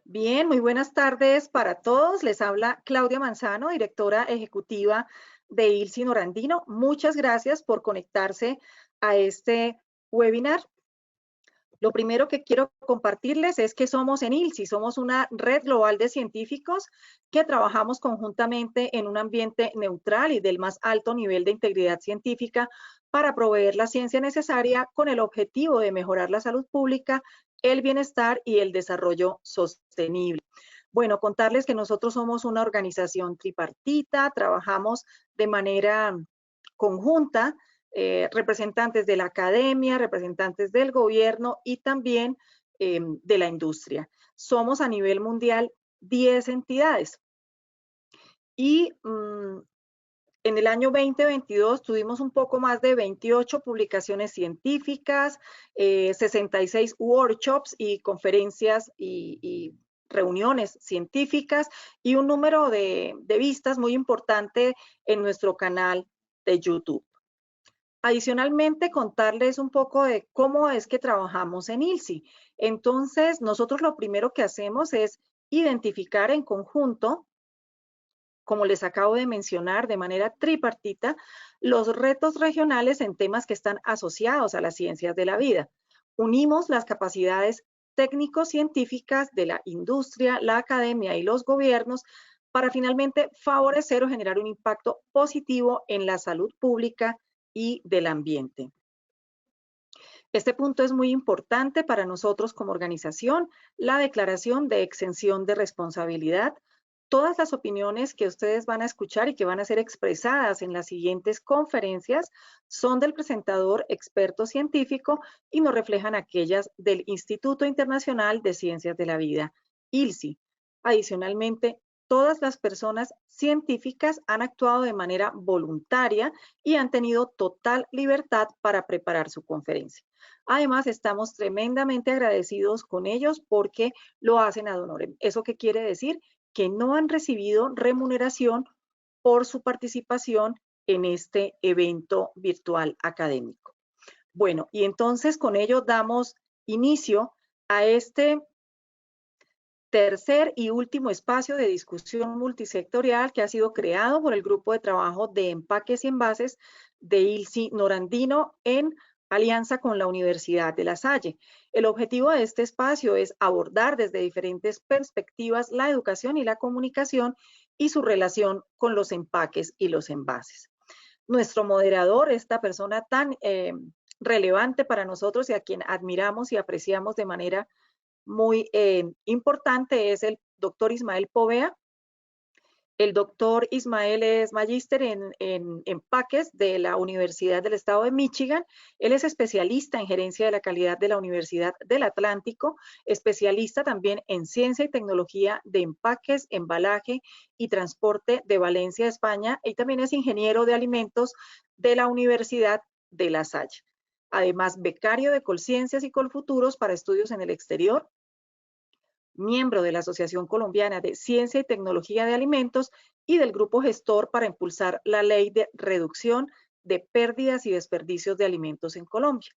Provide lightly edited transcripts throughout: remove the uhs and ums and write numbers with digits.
Bien, muy buenas tardes para todos. Les habla Claudia Manzano, directora ejecutiva de ILSI Norandino. Muchas gracias por conectarse a este webinar. Lo primero que quiero compartirles es que somos en ILSI, somos una red global de científicos que trabajamos conjuntamente en un ambiente neutral y del más alto nivel de integridad científica para proveer la ciencia necesaria con el objetivo de mejorar la salud pública, el bienestar y el desarrollo sostenible. Bueno, contarles que nosotros somos una organización tripartita, trabajamos de manera conjunta, representantes de la academia, representantes del gobierno y también de la industria. Somos a nivel mundial 10 entidades. Y en el año 2022 tuvimos un poco más de 28 publicaciones científicas, 66 workshops y conferencias y reuniones científicas y un número de vistas muy importante en nuestro canal de YouTube. Adicionalmente, contarles un poco de cómo es que trabajamos en ILSI. Entonces, nosotros lo primero que hacemos es identificar en conjunto, como les acabo de mencionar, de manera tripartita, los retos regionales en temas que están asociados a las ciencias de la vida. Unimos las capacidades técnico-científicas de la industria, la academia y los gobiernos para finalmente favorecer o generar un impacto positivo en la salud pública y del ambiente. Este punto es muy importante para nosotros como organización, la declaración de exención de responsabilidad. Todas las opiniones que ustedes van a escuchar y que van a ser expresadas en las siguientes conferencias son del presentador experto científico y no reflejan aquellas del Instituto Internacional de Ciencias de la Vida, ILSI. Adicionalmente, todas las personas científicas han actuado de manera voluntaria y han tenido total libertad para preparar su conferencia. Además, estamos tremendamente agradecidos con ellos porque lo hacen ad honorem. ¿Eso qué quiere decir? Que no han recibido remuneración por su participación en este evento virtual académico. Bueno, y entonces con ello damos inicio a este tercer y último espacio de discusión multisectorial que ha sido creado por el Grupo de Trabajo de Empaques y Envases de ILSI Norandino en alianza con la Universidad de La Salle. El objetivo de este espacio es abordar desde diferentes perspectivas la educación y la comunicación y su relación con los empaques y los envases. Nuestro moderador, esta persona tan relevante para nosotros y a quien admiramos y apreciamos de manera muy importante, es el doctor Ismael Povea. El doctor Ismael es magíster en empaques de la Universidad del Estado de Michigan. Él es especialista en gerencia de la calidad de la Universidad del Atlántico, especialista también en ciencia y tecnología de empaques, embalaje y transporte de Valencia, España, y también es ingeniero de alimentos de la Universidad de La Salle. Además, becario de Colciencias y Colfuturos para estudios en el exterior, miembro de la Asociación Colombiana de Ciencia y Tecnología de Alimentos y del Grupo Gestor para impulsar la Ley de Reducción de Pérdidas y Desperdicios de Alimentos en Colombia.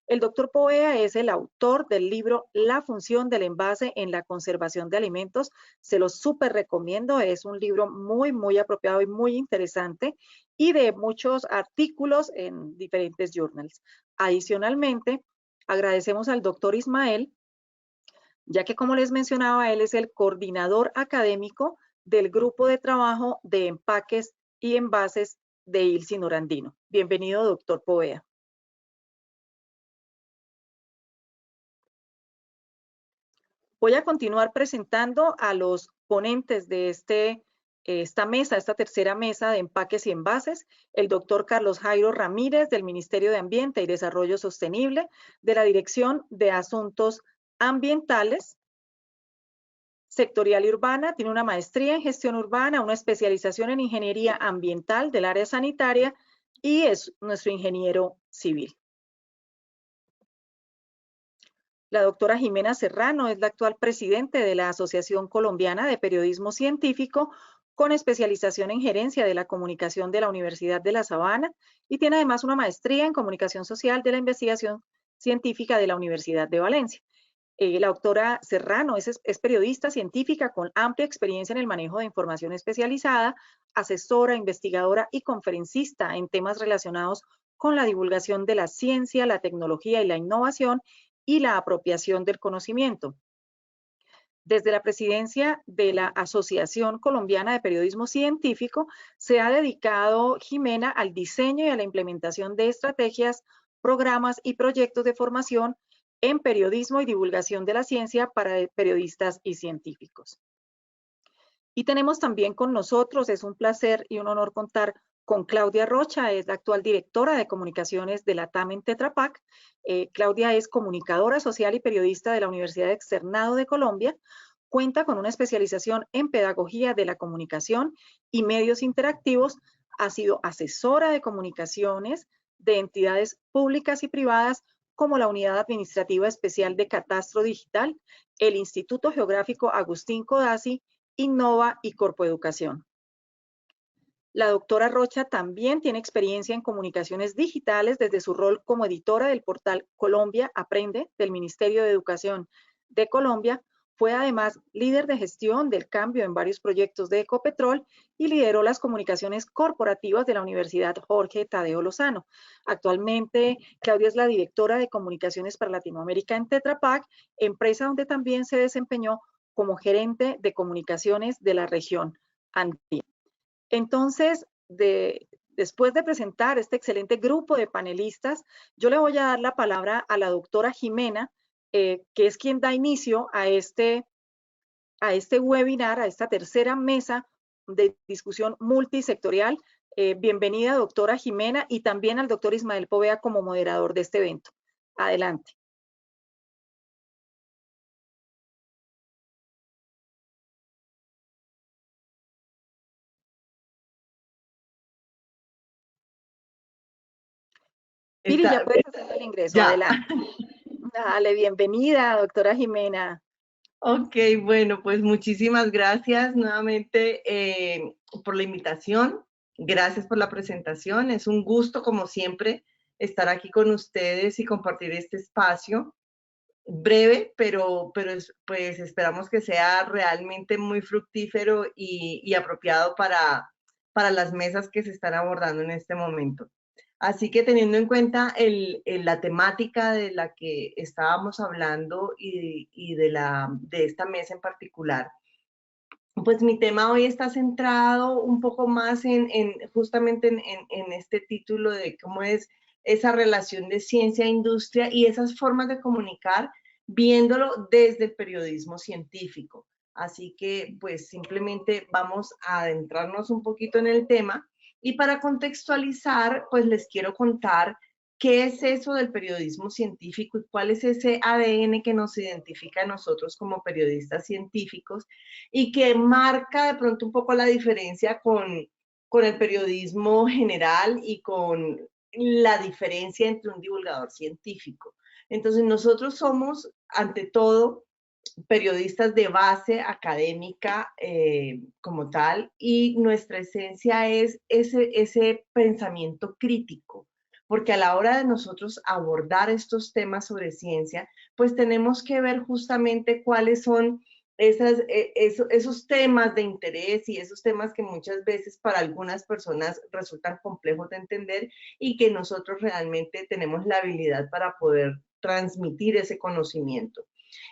El doctor Povea es el autor del libro La función del envase en la conservación de alimentos. Se lo súper recomiendo, es un libro muy apropiado y muy interesante y de muchos artículos en diferentes journals. Adicionalmente, agradecemos al doctor Ismael, ya que, como les mencionaba, él es el coordinador académico del Grupo de Trabajo de Empaques y Envases de ILSI Norandino. Bienvenido, doctor Povea. Voy a continuar presentando a los ponentes de esta tercera mesa de empaques y envases, el doctor Carlos Jairo Ramírez del Ministerio de Ambiente y Desarrollo Sostenible, de la Dirección de Asuntos Ambientales, sectorial y urbana, tiene una maestría en gestión urbana, una especialización en ingeniería ambiental del área sanitaria y es nuestro ingeniero civil. La doctora Jimena Serrano es la actual presidente de la Asociación Colombiana de Periodismo Científico con especialización en gerencia de la comunicación de la Universidad de La Sabana y tiene además una maestría en comunicación social de la investigación científica de la Universidad de Valencia. La doctora Serrano es periodista científica con amplia experiencia en el manejo de información especializada, asesora, investigadora y conferencista en temas relacionados con la divulgación de la ciencia, la tecnología y la innovación y la apropiación del conocimiento. Desde la presidencia de la Asociación Colombiana de Periodismo Científico, se ha dedicado Jimena al diseño y a la implementación de estrategias, programas y proyectos de formación en periodismo y divulgación de la ciencia para periodistas y científicos. Y tenemos también con nosotros, es un placer y un honor contar con Claudia Rocha, es la actual directora de comunicaciones de la TAM en Tetra Pak. Claudia es comunicadora social y periodista de la Universidad Externado de Colombia. Cuenta con una especialización en pedagogía de la comunicación y medios interactivos. Ha sido asesora de comunicaciones de entidades públicas y privadas como la Unidad Administrativa Especial de Catastro Digital, el Instituto Geográfico Agustín Codazzi, Innova y Corpoeducación. La doctora Rocha también tiene experiencia en comunicaciones digitales desde su rol como editora del portal Colombia Aprende del Ministerio de Educación de Colombia. Fue además líder de gestión del cambio en varios proyectos de Ecopetrol y lideró las comunicaciones corporativas de la Universidad Jorge Tadeo Lozano. Actualmente, Claudia es la directora de comunicaciones para Latinoamérica en Tetra Pak, empresa donde también se desempeñó como gerente de comunicaciones de la región andina. Entonces, después de presentar este excelente grupo de panelistas, yo le voy a dar la palabra a la doctora Jimena, que es quien da inicio a este webinar, a esta tercera mesa de discusión multisectorial. Bienvenida, doctora Jimena, y también al doctor Ismael Povea como moderador de este evento. Adelante. Piri, ya puedes hacer el ingreso. Ya. Adelante. Dale, bienvenida, doctora Jimena. Ok, bueno, pues muchísimas gracias nuevamente por la invitación. Gracias por la presentación. Es un gusto, como siempre, estar aquí con ustedes y compartir este espacio. Breve, pero pues esperamos que sea realmente muy fructífero y apropiado para las mesas que se están abordando en este momento. Así que teniendo en cuenta la temática de la que estábamos hablando y de esta mesa en particular, pues mi tema hoy está centrado un poco más justamente en este título de cómo es esa relación de ciencia e industria y esas formas de comunicar viéndolo desde el periodismo científico. Así que pues simplemente vamos a adentrarnos un poquito en el tema y para contextualizar pues les quiero contar qué es eso del periodismo científico y cuál es ese ADN que nos identifica a nosotros como periodistas científicos y que marca de pronto un poco la diferencia con el periodismo general y con la diferencia entre un divulgador científico. Entonces nosotros somos, ante todo, periodistas de base académica como tal, y nuestra esencia es ese pensamiento crítico, porque a la hora de nosotros abordar estos temas sobre ciencia, pues tenemos que ver justamente cuáles son esos temas de interés y esos temas que muchas veces para algunas personas resultan complejos de entender y que nosotros realmente tenemos la habilidad para poder transmitir ese conocimiento.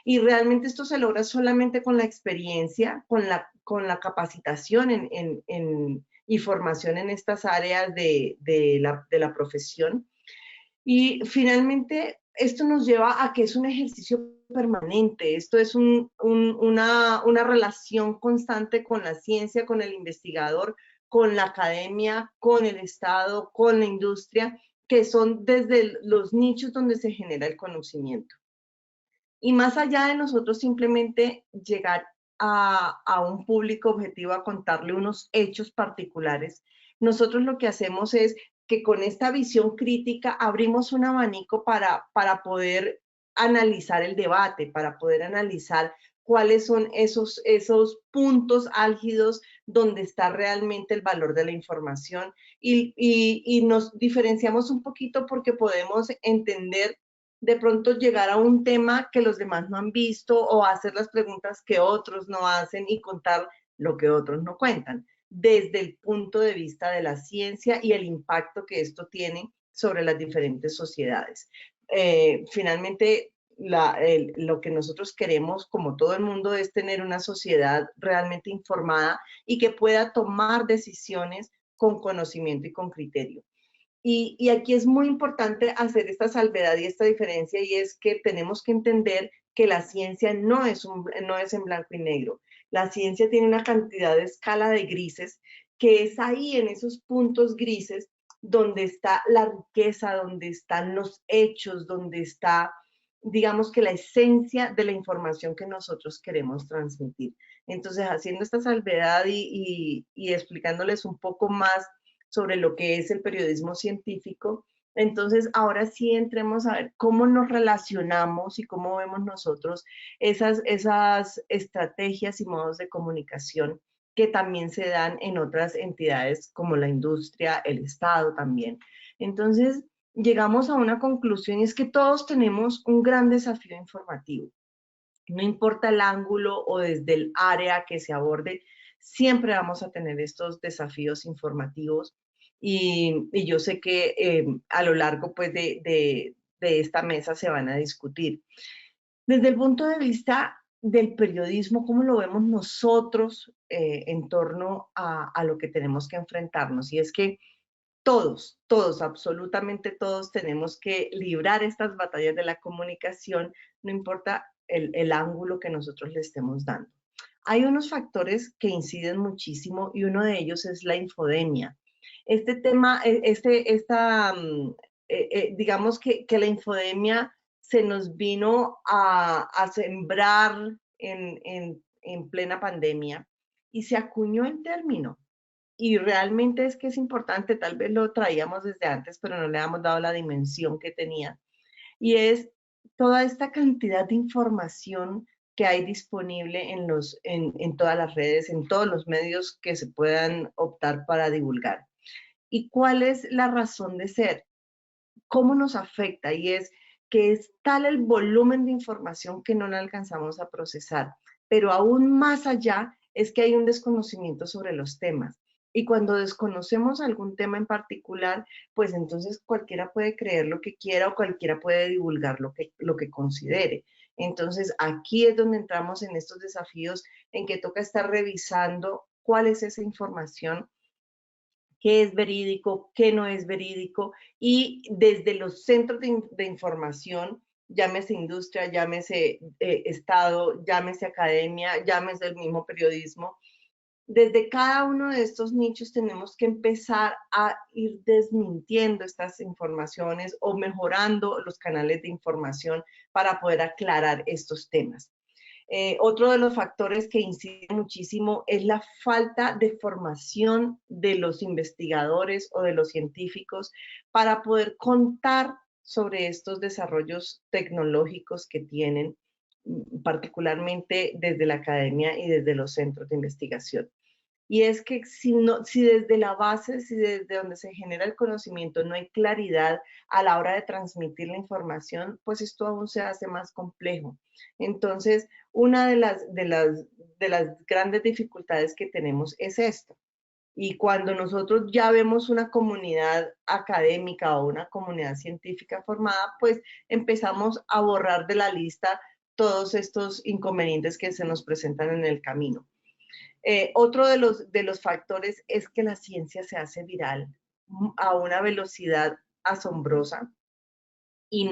Y realmente esto se logra solamente con la experiencia, con la capacitación y formación en estas áreas de la profesión. Y finalmente, esto nos lleva a que es un ejercicio permanente, esto es una relación constante con la ciencia, con el investigador, con la academia, con el Estado, con la industria, que son desde los nichos donde se genera el conocimiento. Y más allá de nosotros simplemente llegar a un público objetivo a contarle unos hechos particulares, nosotros lo que hacemos es que con esta visión crítica abrimos un abanico para poder analizar el debate, para poder analizar cuáles son esos puntos álgidos donde está realmente el valor de la información y nos diferenciamos un poquito porque podemos entender de pronto llegar a un tema que los demás no han visto o hacer las preguntas que otros no hacen y contar lo que otros no cuentan, desde el punto de vista de la ciencia y el impacto que esto tiene sobre las diferentes sociedades. Finalmente, lo que nosotros queremos, como todo el mundo, es tener una sociedad realmente informada y que pueda tomar decisiones con conocimiento y con criterio. Y aquí es muy importante hacer esta salvedad y esta diferencia, y es que tenemos que entender que la ciencia no es en blanco y negro. La ciencia tiene una cantidad de escala de grises, que es ahí en esos puntos grises donde está la riqueza, donde están los hechos, donde está, digamos que la esencia de la información que nosotros queremos transmitir. Entonces, haciendo esta salvedad y explicándoles un poco más sobre lo que es el periodismo científico, entonces ahora sí entremos a ver cómo nos relacionamos y cómo vemos nosotros esas estrategias y modos de comunicación que también se dan en otras entidades como la industria, el Estado también. Entonces, llegamos a una conclusión, y es que todos tenemos un gran desafío informativo. No importa el ángulo o desde el área que se aborde, siempre vamos a tener estos desafíos informativos, y yo sé que a lo largo pues, de esta mesa se van a discutir. Desde el punto de vista del periodismo, ¿cómo lo vemos nosotros en torno a lo que tenemos que enfrentarnos? Y es que todos, absolutamente todos tenemos que librar estas batallas de la comunicación, no importa el ángulo que nosotros le estemos dando. Hay unos factores que inciden muchísimo, y uno de ellos es la infodemia. Este tema, digamos que la infodemia se nos vino a sembrar en plena pandemia, y se acuñó el término. Y realmente es que es importante, tal vez lo traíamos desde antes, pero no le hemos dado la dimensión que tenía. Y es toda esta cantidad de información que hay disponible en todas las redes, en todos los medios que se puedan optar para divulgar. ¿Y cuál es la razón de ser? ¿Cómo nos afecta? Y es que es tal el volumen de información que no la alcanzamos a procesar. Pero aún más allá es que hay un desconocimiento sobre los temas. Y cuando desconocemos algún tema en particular, pues entonces cualquiera puede creer lo que quiera o cualquiera puede divulgar lo que considere. Entonces aquí es donde entramos en estos desafíos en que toca estar revisando cuál es esa información, qué es verídico, qué no es verídico, y desde los centros de información, llámese industria, llámese Estado, llámese academia, llámese el mismo periodismo, desde cada uno de estos nichos tenemos que empezar a ir desmintiendo estas informaciones o mejorando los canales de información para poder aclarar estos temas. Otro de los factores que incide muchísimo es la falta de formación de los investigadores o de los científicos para poder contar sobre estos desarrollos tecnológicos que tienen, particularmente desde la academia y desde los centros de investigación. Y es que si desde la base, si desde donde se genera el conocimiento no hay claridad a la hora de transmitir la información, pues esto aún se hace más complejo. Entonces, una de las grandes dificultades que tenemos es esto. Y cuando nosotros ya vemos una comunidad académica o una comunidad científica formada, pues empezamos a borrar de la lista todos estos inconvenientes que se nos presentan en el camino. Otro de los factores es que la ciencia se hace viral a una velocidad asombrosa, y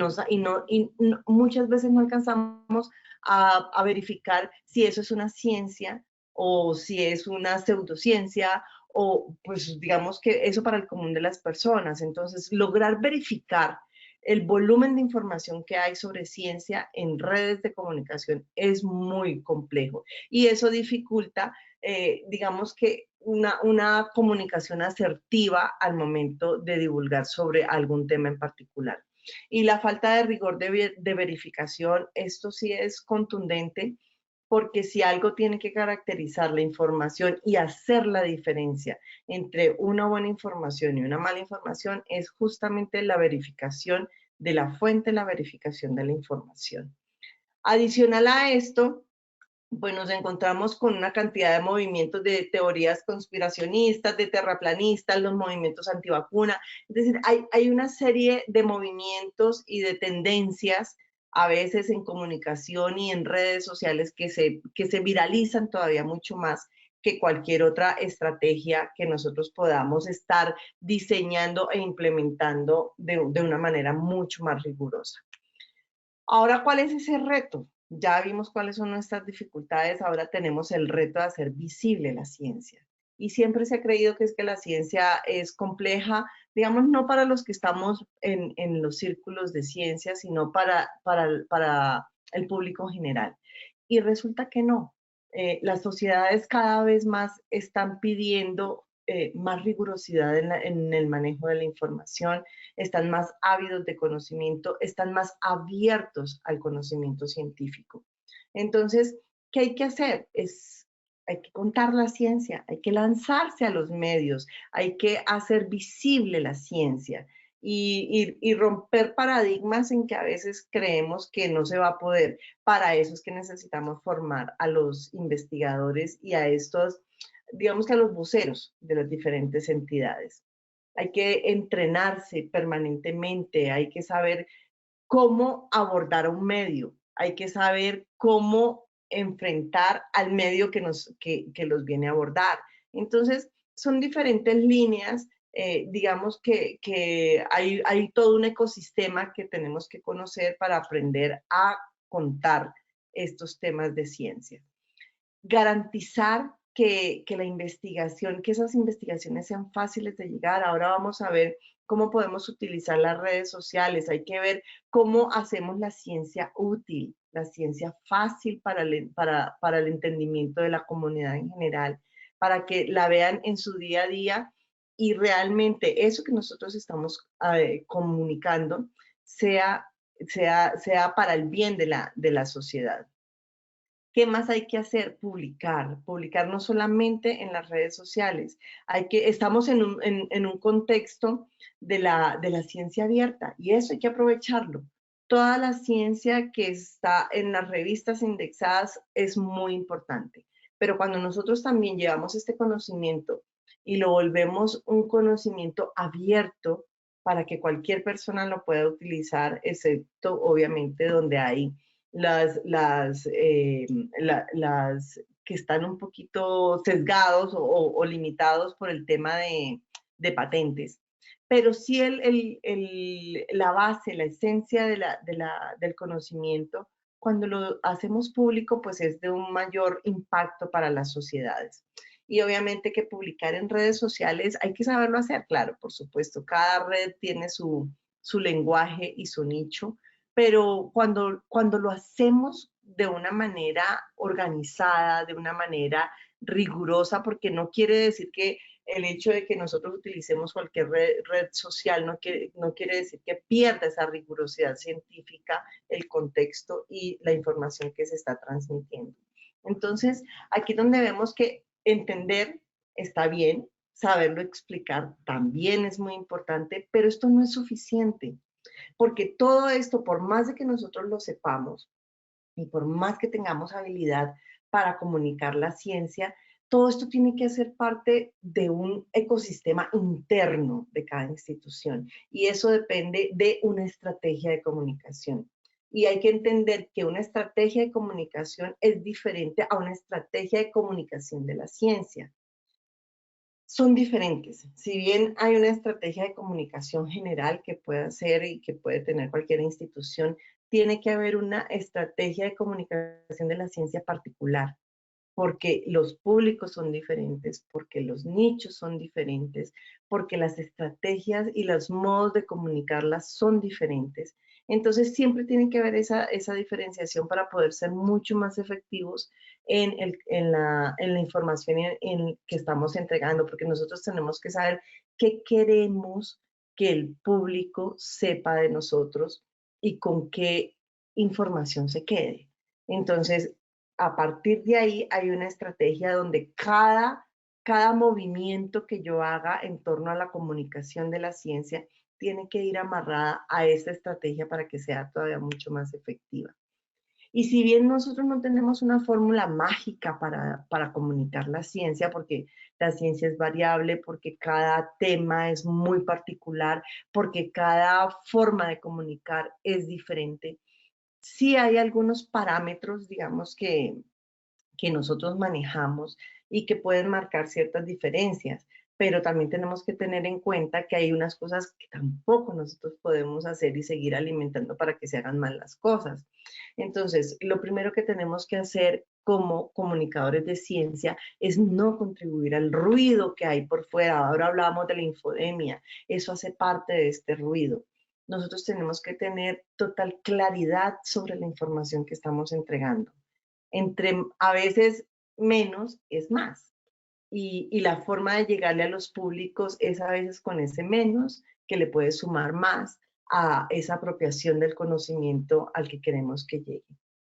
muchas veces no alcanzamos a verificar si eso es una ciencia o si es una pseudociencia, o pues digamos que eso para el común de las personas. Entonces, lograr verificar el volumen de información que hay sobre ciencia en redes de comunicación es muy complejo, y eso dificulta, digamos que una comunicación asertiva al momento de divulgar sobre algún tema en particular. Y la falta de rigor de verificación, esto sí es contundente, porque si algo tiene que caracterizar la información y hacer la diferencia entre una buena información y una mala información, es justamente la verificación de la fuente, la verificación de la información. Adicional a esto, pues nos encontramos con una cantidad de movimientos de teorías conspiracionistas, de terraplanistas, los movimientos antivacuna. Es decir, hay una serie de movimientos y de tendencias, a veces en comunicación y en redes sociales, que se viralizan todavía mucho más que cualquier otra estrategia que nosotros podamos estar diseñando e implementando de una manera mucho más rigurosa. Ahora, ¿cuál es ese reto? Ya vimos cuáles son nuestras dificultades, ahora tenemos el reto de hacer visible la ciencia. Y siempre se ha creído que es que la ciencia es compleja, digamos, no para los que estamos en los círculos de ciencia, sino para el público en general. Y resulta que no. Las sociedades cada vez más están pidiendo más rigurosidad en el manejo de la información, están más ávidos de conocimiento, están más abiertos al conocimiento científico. Entonces, ¿qué hay que hacer? Hay que contar la ciencia, hay que lanzarse a los medios, hay que hacer visible la ciencia y romper paradigmas en que a veces creemos que no se va a poder. Para eso es que necesitamos formar a los investigadores y a estos, digamos que a los voceros de las diferentes entidades. Hay que entrenarse permanentemente, hay que saber cómo abordar un medio, hay que saber cómo enfrentar al medio que los viene a abordar. Entonces, son diferentes líneas, digamos que hay todo un ecosistema que tenemos que conocer para aprender a contar estos temas de ciencia. Garantizar que la investigación, que esas investigaciones sean fáciles de llegar. Ahora vamos a ver cómo podemos utilizar las redes sociales. Hay que ver cómo hacemos la ciencia útil, la ciencia fácil para el entendimiento de la comunidad en general, para que la vean en su día a día y realmente eso que nosotros estamos comunicando sea para el bien de la sociedad. ¿Qué más hay que hacer? Publicar no solamente en las redes sociales. Estamos en un contexto de la ciencia abierta y eso hay que aprovecharlo. Toda la ciencia que está en las revistas indexadas es muy importante, pero cuando nosotros también llevamos este conocimiento y lo volvemos un conocimiento abierto para que cualquier persona lo pueda utilizar, excepto obviamente donde hay las que están un poquito sesgados o limitados por el tema de patentes. Pero sí la base, la esencia del conocimiento, cuando lo hacemos público, pues es de un mayor impacto para las sociedades. Y obviamente que publicar en redes sociales hay que saberlo hacer, claro, por supuesto. Cada red tiene su lenguaje y su nicho, pero cuando lo hacemos de una manera organizada, de una manera rigurosa, porque no quiere decir que el hecho de que nosotros utilicemos cualquier red social no quiere decir que pierda esa rigurosidad científica, el contexto y la información que se está transmitiendo. Entonces, aquí donde vemos que entender está bien, saberlo explicar también es muy importante, pero esto no es suficiente. Porque todo esto, por más de que nosotros lo sepamos y por más que tengamos habilidad para comunicar la ciencia, todo esto tiene que ser parte de un ecosistema interno de cada institución y eso depende de una estrategia de comunicación. Y hay que entender que una estrategia de comunicación es diferente a una estrategia de comunicación de la ciencia. Son diferentes. Si bien hay una estrategia de comunicación general que puede hacer y que puede tener cualquier institución, tiene que haber una estrategia de comunicación de la ciencia particular, porque los públicos son diferentes, porque los nichos son diferentes, porque las estrategias y los modos de comunicarlas son diferentes. Entonces siempre tiene que haber esa diferenciación para poder ser mucho más efectivos en la información que estamos entregando, porque nosotros tenemos que saber qué queremos que el público sepa de nosotros y con qué información se quede. Entonces, a partir de ahí hay una estrategia donde cada movimiento que yo haga en torno a la comunicación de la ciencia tiene que ir amarrada a esta estrategia para que sea todavía mucho más efectiva. Y si bien nosotros no tenemos una fórmula mágica para comunicar la ciencia, porque la ciencia es variable, porque cada tema es muy particular, porque cada forma de comunicar es diferente, sí hay algunos parámetros, digamos, que nosotros manejamos y que pueden marcar ciertas diferencias, pero también tenemos que tener en cuenta que hay unas cosas que tampoco nosotros podemos hacer y seguir alimentando para que se hagan mal las cosas. Entonces, lo primero que tenemos que hacer como comunicadores de ciencia es no contribuir al ruido que hay por fuera. Ahora hablamos de la infodemia, eso hace parte de este ruido. Nosotros tenemos que tener total claridad sobre la información que estamos entregando. Entre a veces menos es más. Y la forma de llegarle a los públicos es a veces con ese menos que le puede sumar más a esa apropiación del conocimiento al que queremos que llegue.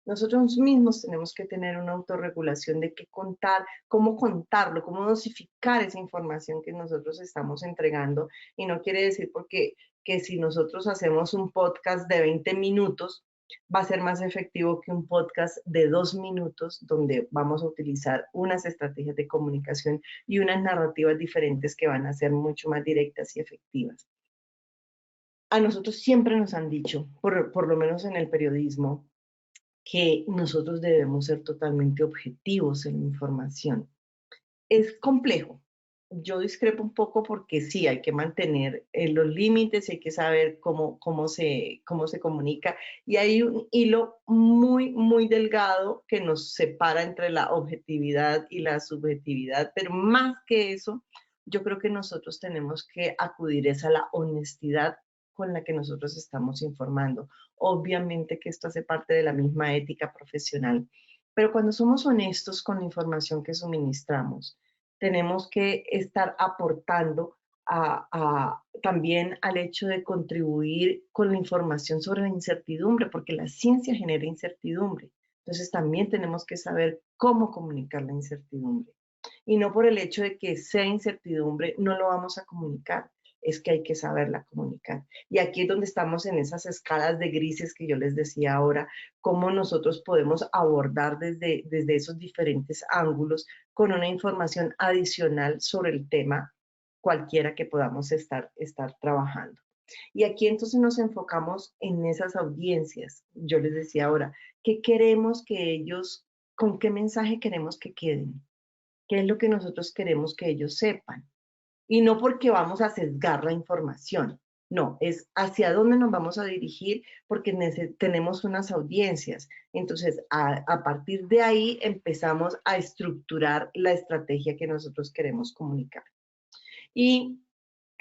Nosotros mismos tenemos que tener una autorregulación de qué contar, cómo contarlo, cómo dosificar esa información que nosotros estamos entregando. Y no quiere decir porque que si nosotros hacemos un podcast de 20 minutos, va a ser más efectivo que un podcast de 2 minutos donde vamos a utilizar unas estrategias de comunicación y unas narrativas diferentes que van a ser mucho más directas y efectivas. A nosotros siempre nos han dicho, por lo menos en el periodismo, que nosotros debemos ser totalmente objetivos en la información. Es complejo. Yo discrepo un poco porque sí, hay que mantener los límites, hay que saber cómo se comunica y hay un hilo muy, muy delgado que nos separa entre la objetividad y la subjetividad, pero más que eso, yo creo que nosotros tenemos que acudir a la honestidad con la que nosotros estamos informando. Obviamente que esto hace parte de la misma ética profesional, pero cuando somos honestos con la información que suministramos, tenemos que estar aportando también al hecho de contribuir con la información sobre la incertidumbre, porque la ciencia genera incertidumbre. Entonces también tenemos que saber cómo comunicar la incertidumbre. Y no por el hecho de que sea incertidumbre, no lo vamos a comunicar, es que hay que saberla comunicar. Y aquí es donde estamos en esas escalas de grises que yo les decía ahora, cómo nosotros podemos abordar desde esos diferentes ángulos con una información adicional sobre el tema cualquiera que podamos estar trabajando. Y aquí entonces nos enfocamos en esas audiencias. Yo les decía ahora, ¿qué queremos que ellos, con qué mensaje queremos que queden? ¿Qué es lo que nosotros queremos que ellos sepan? Y no porque vamos a sesgar la información, no, es hacia dónde nos vamos a dirigir porque tenemos unas audiencias. Entonces, a partir de ahí empezamos a estructurar la estrategia que nosotros queremos comunicar. Y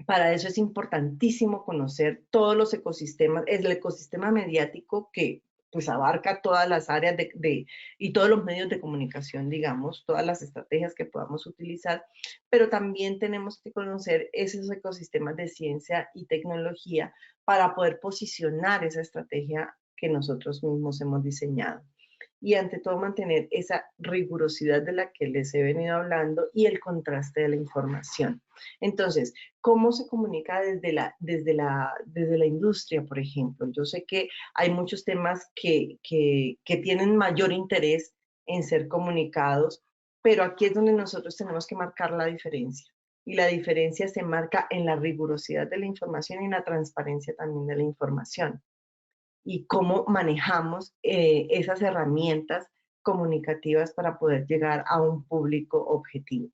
para eso es importantísimo conocer todos los ecosistemas, el ecosistema mediático que pues abarca todas las áreas y todos los medios de comunicación, digamos, todas las estrategias que podamos utilizar, pero también tenemos que conocer esos ecosistemas de ciencia y tecnología para poder posicionar esa estrategia que nosotros mismos hemos diseñado. Y ante todo mantener esa rigurosidad de la que les he venido hablando y el contraste de la información. Entonces, ¿cómo se comunica desde la industria, por ejemplo? Yo sé que hay muchos temas que tienen mayor interés en ser comunicados, pero aquí es donde nosotros tenemos que marcar la diferencia. Y la diferencia se marca en la rigurosidad de la información y en la transparencia también de la información. Y cómo manejamos esas herramientas comunicativas para poder llegar a un público objetivo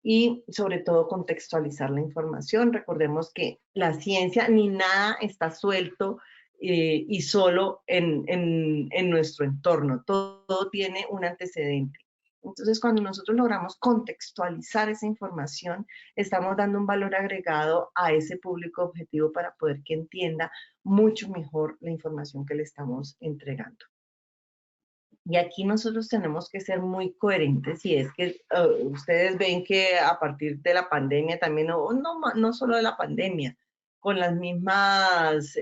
y sobre todo contextualizar la información. Recordemos que la ciencia ni nada está suelto y solo en nuestro entorno, todo tiene un antecedente. Entonces, cuando nosotros logramos contextualizar esa información, estamos dando un valor agregado a ese público objetivo para poder que entienda mucho mejor la información que le estamos entregando. Y aquí nosotros tenemos que ser muy coherentes y es que ustedes ven que a partir de la pandemia también, no solo de la pandemia, con las mismas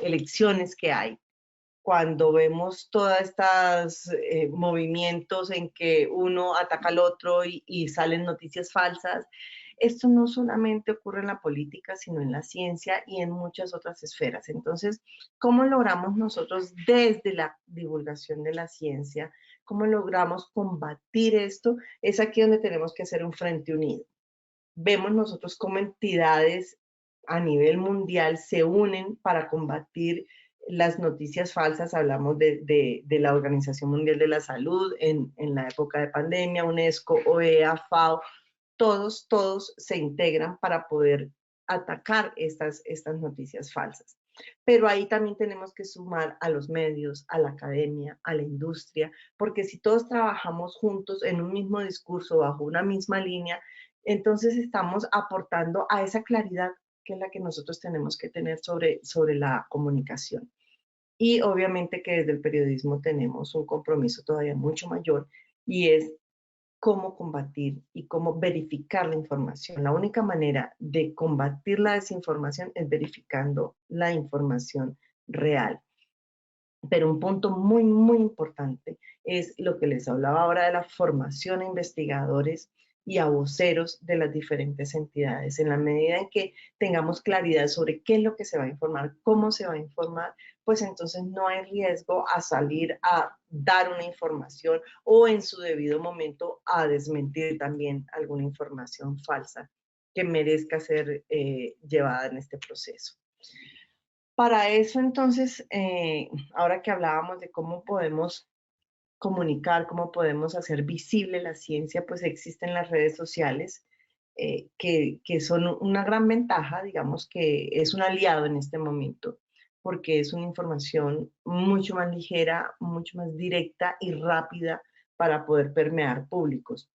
elecciones que hay, cuando vemos todos estos movimientos en que uno ataca al otro y salen noticias falsas, Esto no solamente ocurre en la política, sino en la ciencia y en muchas otras esferas. Entonces, ¿cómo logramos nosotros desde la divulgación de la ciencia, cómo logramos combatir esto? Es aquí donde tenemos que hacer un frente unido. Vemos nosotros cómo entidades a nivel mundial se unen para combatir las noticias falsas. Hablamos de la Organización Mundial de la Salud en la época de pandemia, UNESCO, OEA, FAO, todos se integran para poder atacar estas noticias falsas. Pero ahí también tenemos que sumar a los medios, a la academia, a la industria, porque si todos trabajamos juntos en un mismo discurso, bajo una misma línea, entonces estamos aportando a esa claridad que es la que nosotros tenemos que tener sobre la comunicación. Y obviamente que desde el periodismo tenemos un compromiso todavía mucho mayor, y es cómo combatir y cómo verificar la información. La única manera de combatir la desinformación es verificando la información real. Pero un punto muy importante es lo que les hablaba ahora de la formación a investigadores y a voceros de las diferentes entidades. En la medida en que tengamos claridad sobre qué es lo que se va a informar, cómo se va a informar, pues entonces no hay riesgo a salir a dar una información o en su debido momento a desmentir también alguna información falsa que merezca ser llevada en este proceso. Para eso, entonces, ahora que hablábamos de cómo podemos comunicar, cómo podemos hacer visible la ciencia, pues existen las redes sociales que son una gran ventaja, digamos que es un aliado en este momento, porque es una información mucho más ligera, mucho más directa y rápida para poder permear públicos.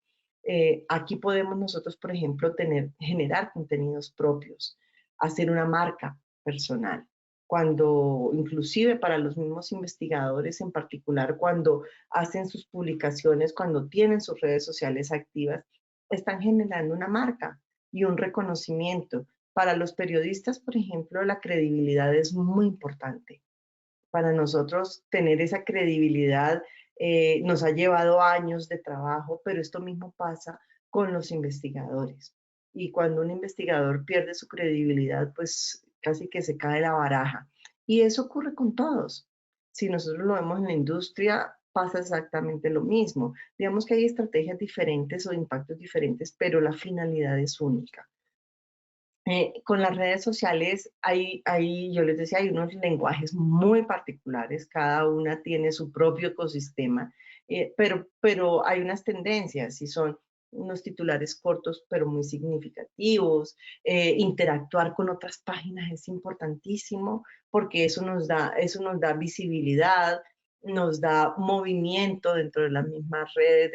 Aquí podemos nosotros, por ejemplo, generar contenidos propios, hacer una marca personal cuando inclusive para los mismos investigadores en particular, cuando hacen sus publicaciones, cuando tienen sus redes sociales activas, están generando una marca y un reconocimiento. Para los periodistas, por ejemplo, la credibilidad es muy importante. Para nosotros tener esa credibilidad nos ha llevado años de trabajo, pero esto mismo pasa con los investigadores. Y cuando un investigador pierde su credibilidad, pues casi que se cae la baraja. Y eso ocurre con todos. Si nosotros lo vemos en la industria, pasa exactamente lo mismo. Digamos que hay estrategias diferentes o impactos diferentes, pero la finalidad es única. Con las redes sociales yo les decía, hay unos lenguajes muy particulares, cada una tiene su propio ecosistema, pero hay unas tendencias y son unos titulares cortos pero muy significativos. Interactuar con otras páginas es importantísimo porque eso nos da visibilidad, nos da movimiento dentro de las mismas redes,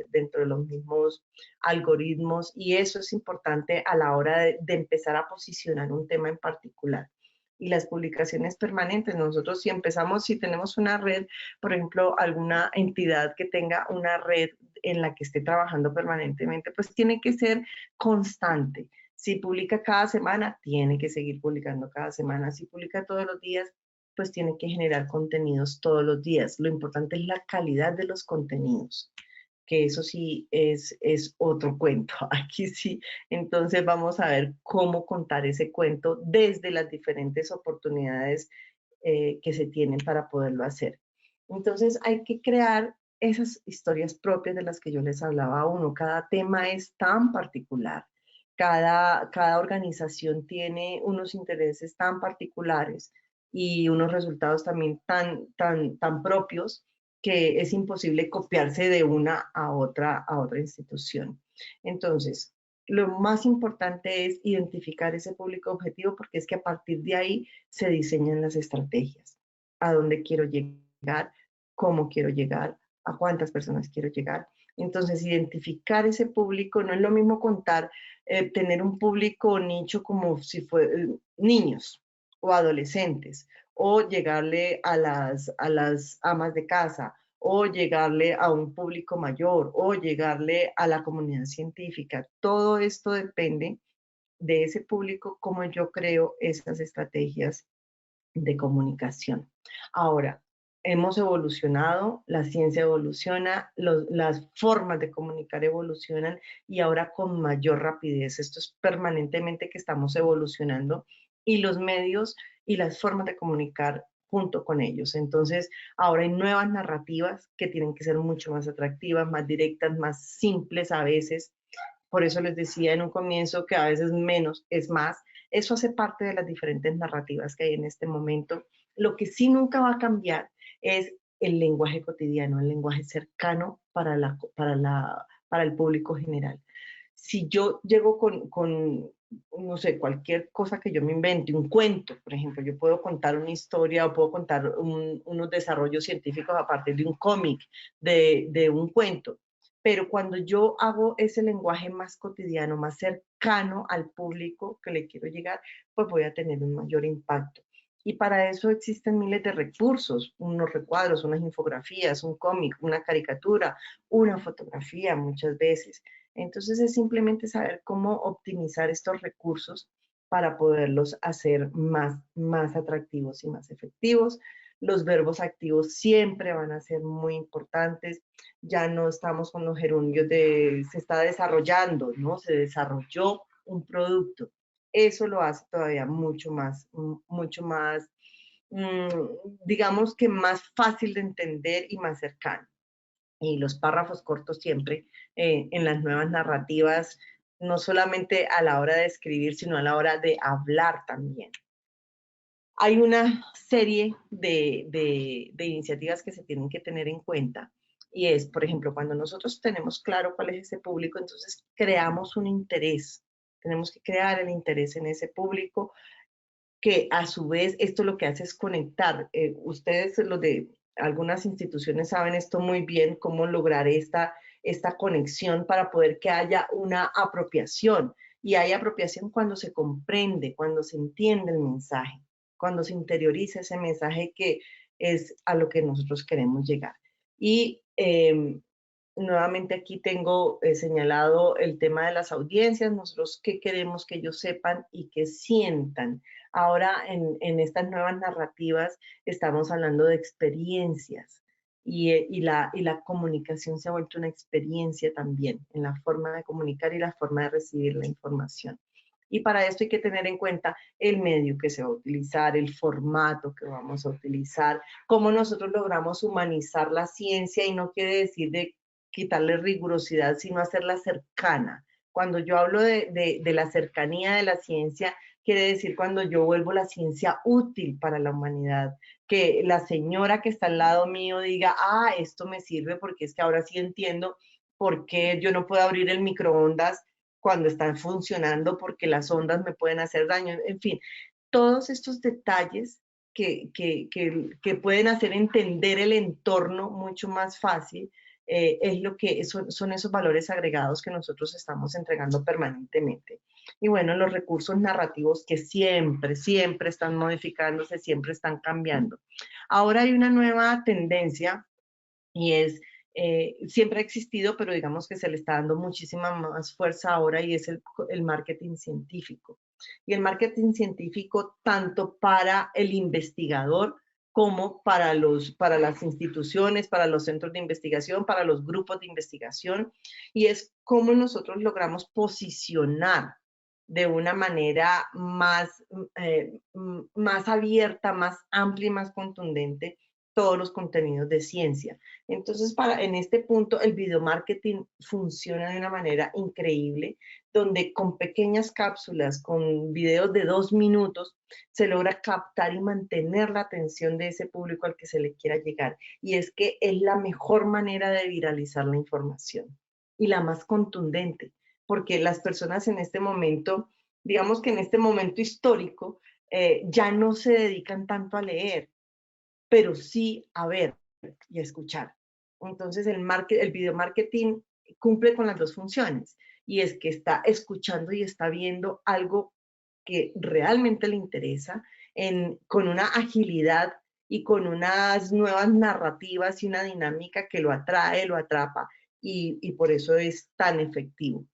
dentro de los mismos algoritmos, y eso es importante a la hora de empezar a posicionar un tema en particular. Y las publicaciones permanentes, nosotros si tenemos una red, por ejemplo, alguna entidad que tenga una red en la que esté trabajando permanentemente, pues tiene que ser constante. Si publica cada semana, tiene que seguir publicando cada semana. Si publica todos los días, pues tiene que generar contenidos todos los días. Lo importante es la calidad de los contenidos, que eso sí es otro cuento. Aquí sí, entonces vamos a ver cómo contar ese cuento desde las diferentes oportunidades que se tienen para poderlo hacer. Entonces hay que crear esas historias propias de las que yo les hablaba a uno. Cada tema es tan particular, cada organización tiene unos intereses tan particulares y unos resultados también tan propios, que es imposible copiarse de una a otra institución. Entonces, lo más importante es identificar ese público objetivo, porque es que a partir de ahí se diseñan las estrategias. ¿A dónde quiero llegar? ¿Cómo quiero llegar? ¿A cuántas personas quiero llegar? Entonces, identificar ese público no es lo mismo tener un público nicho como si fueran niños o adolescentes, o llegarle a las amas de casa, o llegarle a un público mayor, o llegarle a la comunidad científica. Todo esto depende de ese público, como yo creo esas estrategias de comunicación. Ahora, hemos evolucionado, la ciencia evoluciona, las formas de comunicar evolucionan y ahora con mayor rapidez. Esto es permanentemente que estamos evolucionando y los medios y las formas de comunicar junto con ellos. Entonces, ahora hay nuevas narrativas que tienen que ser mucho más atractivas, más directas, más simples a veces. Por eso les decía en un comienzo que a veces menos es más. Eso hace parte de las diferentes narrativas que hay en este momento. Lo que sí nunca va a cambiar es el lenguaje cotidiano, el lenguaje cercano para el público general. Si yo llego no sé, cualquier cosa que yo me invente, un cuento, por ejemplo, yo puedo contar una historia o puedo contar unos desarrollos científicos a partir de un cómic, de un cuento, pero cuando yo hago ese lenguaje más cotidiano, más cercano al público que le quiero llegar, pues voy a tener un mayor impacto. Y para eso existen miles de recursos, unos recuadros, unas infografías, un cómic, una caricatura, una fotografía muchas veces. Entonces es simplemente saber cómo optimizar estos recursos para poderlos hacer más atractivos y más efectivos. Los verbos activos siempre van a ser muy importantes. Ya no estamos con los gerundios de se está desarrollando, ¿no? Se desarrolló un producto. Eso lo hace todavía mucho más, digamos que más fácil de entender y más cercano. Y los párrafos cortos siempre en las nuevas narrativas, no solamente a la hora de escribir, sino a la hora de hablar también. Hay una serie de iniciativas que se tienen que tener en cuenta y es, por ejemplo, cuando nosotros tenemos claro cuál es ese público, entonces creamos un interés. Tenemos que crear el interés en ese público que a su vez esto lo que hace es conectar. Ustedes, los de algunas instituciones, saben esto muy bien, cómo lograr esta conexión para poder que haya una apropiación. Y hay apropiación cuando se comprende, cuando se entiende el mensaje, cuando se interioriza ese mensaje que es a lo que nosotros queremos llegar. Y nuevamente aquí tengo señalado el tema de las audiencias, nosotros qué queremos que ellos sepan y que sientan. Ahora en estas nuevas narrativas estamos hablando de experiencias y la comunicación se ha vuelto una experiencia también en la forma de comunicar y la forma de recibir la información. Y para esto hay que tener en cuenta el medio que se va a utilizar, el formato que vamos a utilizar, cómo nosotros logramos humanizar la ciencia y no quiere decir de quitarle rigurosidad, sino hacerla cercana. Cuando yo hablo de la cercanía de la ciencia, quiere decir cuando yo vuelvo la ciencia útil para la humanidad, que la señora que está al lado mío diga, ah, esto me sirve porque es que ahora sí entiendo por qué yo no puedo abrir el microondas cuando están funcionando porque las ondas me pueden hacer daño. En fin, todos estos detalles que pueden hacer entender el entorno mucho más fácil es lo que son esos valores agregados que nosotros estamos entregando permanentemente. Y bueno, los recursos narrativos que siempre están modificándose, siempre están cambiando. Ahora hay una nueva tendencia y es, siempre ha existido, pero digamos que se le está dando muchísima más fuerza ahora y es el marketing científico. Y el marketing científico tanto para el investigador como para las instituciones, para los centros de investigación, para los grupos de investigación, y es cómo nosotros logramos posicionar de una manera más abierta, más amplia y más contundente todos los contenidos de ciencia. Entonces, en este punto, el video marketing funciona de una manera increíble, donde con pequeñas cápsulas, con videos de 2 minutos, se logra captar y mantener la atención de ese público al que se le quiera llegar. Y es que es la mejor manera de viralizar la información y la más contundente, porque las personas en este momento, digamos que en este momento histórico, ya no se dedican tanto a leer, pero sí a ver y a escuchar. Entonces el video marketing cumple con las dos funciones y es que está escuchando y está viendo algo que realmente le interesa con una agilidad y con unas nuevas narrativas y una dinámica que lo atrae, lo atrapa y por eso es tan efectivo.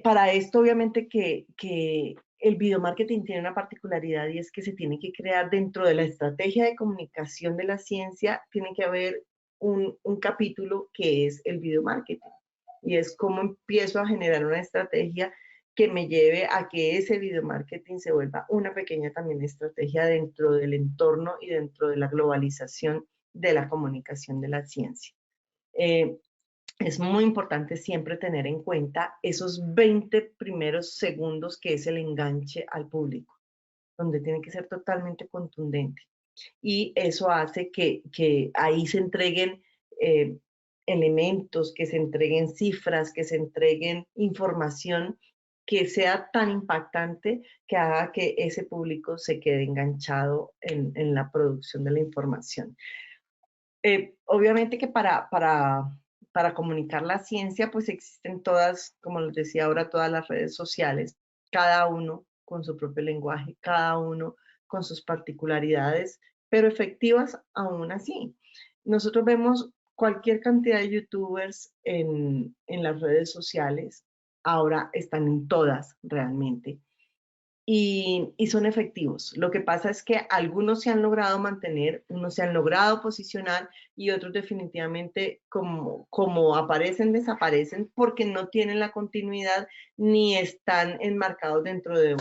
Para esto, obviamente, que el video marketing tiene una particularidad y es que se tiene que crear dentro de la estrategia de comunicación de la ciencia, tiene que haber un capítulo que es el video marketing. Y es cómo empiezo a generar una estrategia que me lleve a que ese video marketing se vuelva una pequeña también estrategia dentro del entorno y dentro de la globalización de la comunicación de la ciencia. Es muy importante siempre tener en cuenta esos 20 primeros segundos que es el enganche al público, donde tiene que ser totalmente contundente. Y eso hace que ahí se entreguen elementos, que se entreguen cifras, que se entreguen información que sea tan impactante que haga que ese público se quede enganchado en la producción de la información. Obviamente que para comunicar la ciencia, pues existen todas, como les decía ahora, todas las redes sociales, cada uno con su propio lenguaje, cada uno con sus particularidades, pero efectivas aún así. Nosotros vemos cualquier cantidad de youtubers en las redes sociales, ahora están en todas realmente. Y son efectivos. Lo que pasa es que algunos se han logrado mantener, unos se han logrado posicionar y otros definitivamente como aparecen, desaparecen porque no tienen la continuidad ni están enmarcados dentro de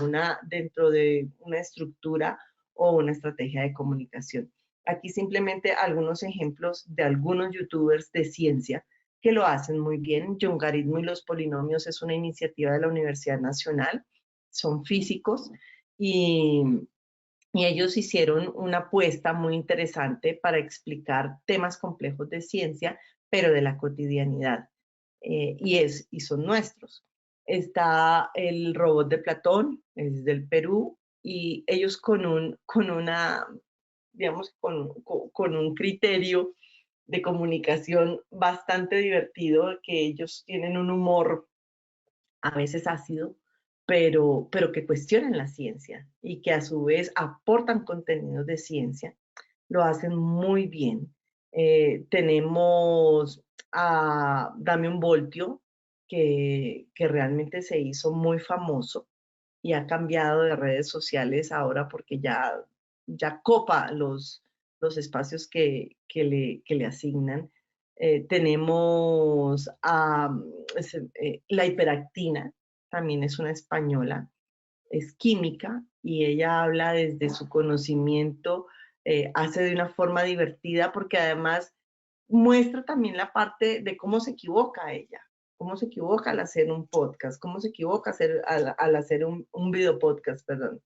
una estructura o una estrategia de comunicación. Aquí simplemente algunos ejemplos de algunos youtubers de ciencia que lo hacen muy bien. Yungaritmo y los polinomios es una iniciativa de la Universidad Nacional, son físicos y ellos hicieron una apuesta muy interesante para explicar temas complejos de ciencia, pero de la cotidianidad, y son nuestros. Está el robot de Platón, es del Perú, y ellos con un criterio de comunicación bastante divertido, que ellos tienen un humor a veces ácido, pero que cuestionan la ciencia y que a su vez aportan contenidos de ciencia, lo hacen muy bien. Tenemos a Damian Voltio, que realmente se hizo muy famoso y ha cambiado de redes sociales ahora porque ya copa los espacios que le asignan. Tenemos a la hiperactina, también es una española, es química y ella habla desde su conocimiento, hace de una forma divertida porque además muestra también la parte de cómo se equivoca ella, cómo se equivoca al hacer un podcast, cómo se equivoca al hacer un video podcast, perdón.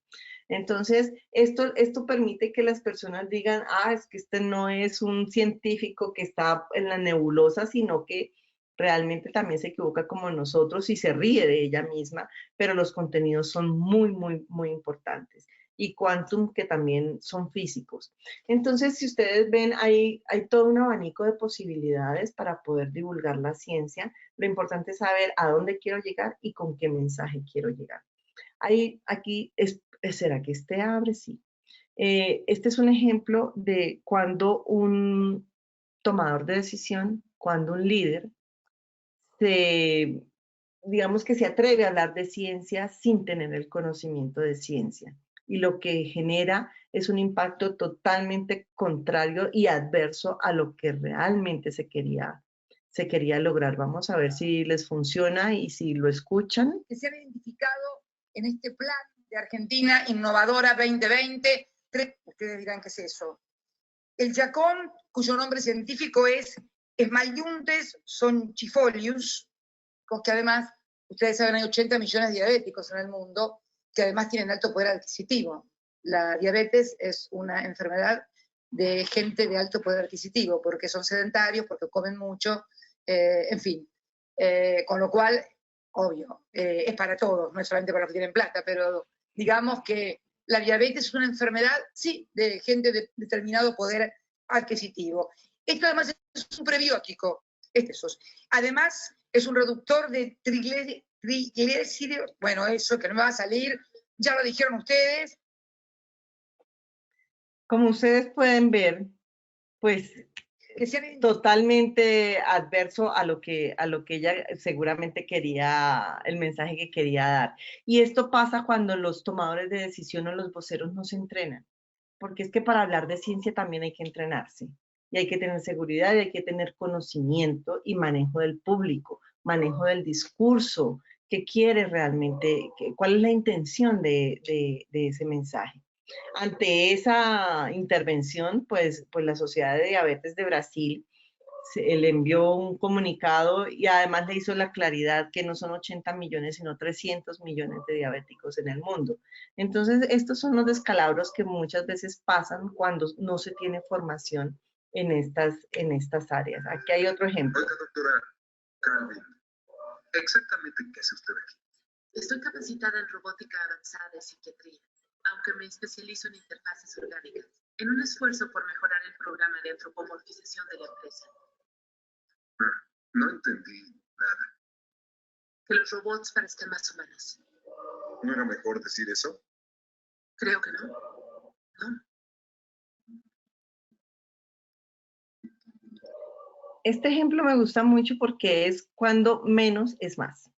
Entonces, esto permite que las personas digan, es que este no es un científico que está en la nebulosa, sino que realmente también se equivoca como nosotros y se ríe de ella misma, pero los contenidos son muy, muy, muy importantes. Y Quantum, que también son físicos. Entonces, si ustedes ven, hay todo un abanico de posibilidades para poder divulgar la ciencia. Lo importante es saber a dónde quiero llegar y con qué mensaje quiero llegar. Aquí, ¿será que este abre? Sí. Este es un ejemplo de cuando un tomador de decisión, cuando un líder, digamos que se atreve a hablar de ciencia sin tener el conocimiento de ciencia. Y lo que genera es un impacto totalmente contrario y adverso a lo que realmente se quería lograr. Vamos a ver si les funciona y si lo escuchan. Que se han identificado en este plan de Argentina Innovadora 2020. Ustedes dirán, ¿qué es eso? El yacón, cuyo nombre científico es Esmaliuntes sonchifolius, que además, ustedes saben, hay 80 millones de diabéticos en el mundo, que además tienen alto poder adquisitivo. La diabetes es una enfermedad de gente de alto poder adquisitivo, porque son sedentarios, porque comen mucho, en fin. Con lo cual, obvio, es para todos, no es solamente para los que tienen plata, pero digamos que la diabetes es una enfermedad, sí, de gente de determinado poder adquisitivo. Esto además es un prebiótico. Además, es un reductor de triglicéridos. Bueno, eso que no me va a salir, ya lo dijeron ustedes. Como ustedes pueden ver, pues que sean totalmente adverso a lo que ella seguramente quería, el mensaje que quería dar. Y esto pasa cuando los tomadores de decisión o los voceros no se entrenan, porque es que para hablar de ciencia también hay que entrenarse, y hay que tener seguridad, y hay que tener conocimiento y manejo del público, manejo del discurso, qué quiere realmente, cuál es la intención de ese mensaje. Ante esa intervención, pues la Sociedad de Diabetes de Brasil le envió un comunicado y además le hizo la claridad que no son 80 millones, sino 300 millones de diabéticos en el mundo. Entonces, estos son los descalabros que muchas veces pasan cuando no se tiene formación en estas áreas. Aquí hay otro ejemplo. Oiga, doctora Calvin, ¿exactamente qué hace usted aquí? Estoy capacitada en robótica avanzada y psiquiatría, aunque me especializo en interfaces orgánicas, en un esfuerzo por mejorar el programa de antropomorfización de la empresa. No entendí nada. Que los robots parezcan más humanos. ¿No era mejor decir eso? Creo que no. No. Este ejemplo me gusta mucho porque es cuando menos es más.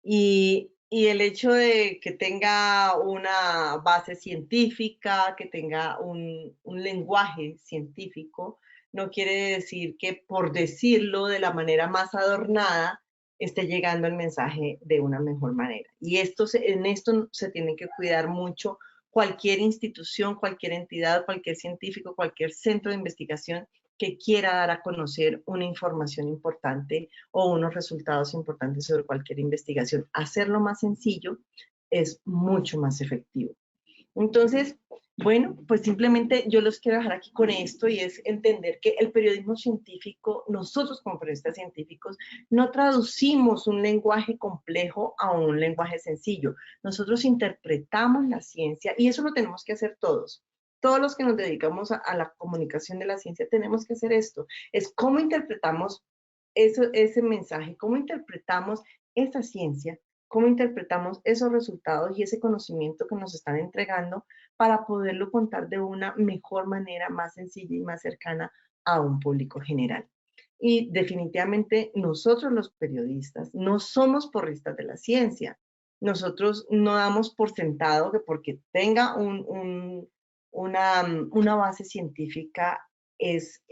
Y el hecho de que tenga una base científica, que tenga un lenguaje científico, no quiere decir que por decirlo de la manera más adornada esté llegando el mensaje de una mejor manera. Y en esto se tiene que cuidar mucho cualquier institución, cualquier entidad, cualquier científico, cualquier centro de investigación que quiera dar a conocer una información importante o unos resultados importantes sobre cualquier investigación. Hacerlo más sencillo es mucho más efectivo. Entonces, bueno, pues simplemente yo los quiero dejar aquí con esto y es entender que el periodismo científico, nosotros como periodistas científicos, no traducimos un lenguaje complejo a un lenguaje sencillo. Nosotros interpretamos la ciencia y eso lo tenemos que hacer todos. Todos los que nos dedicamos a la comunicación de la ciencia tenemos que hacer esto. Es cómo interpretamos ese mensaje, cómo interpretamos esa ciencia, cómo interpretamos esos resultados y ese conocimiento que nos están entregando para poderlo contar de una mejor manera, más sencilla y más cercana a un público general. Y definitivamente nosotros los periodistas no somos porristas de la ciencia. Nosotros no damos por sentado que porque tenga una base científica es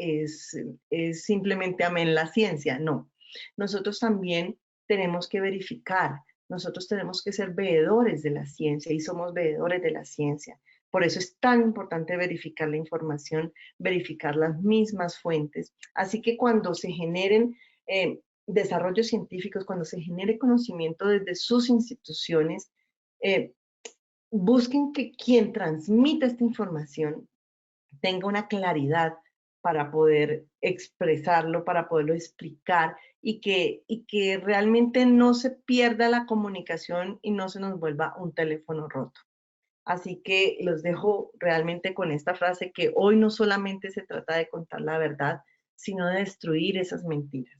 simplemente amén la ciencia. No, nosotros también tenemos que verificar, nosotros tenemos que ser veedores de la ciencia y somos veedores de la ciencia. Por eso es tan importante verificar la información, verificar las mismas fuentes. Así que cuando se generen desarrollos científicos, cuando se genere conocimiento desde sus instituciones, busquen que quien transmita esta información tenga una claridad para poder expresarlo, para poderlo explicar y que realmente no se pierda la comunicación y no se nos vuelva un teléfono roto. Así que los dejo realmente con esta frase que hoy no solamente se trata de contar la verdad, sino de destruir esas mentiras.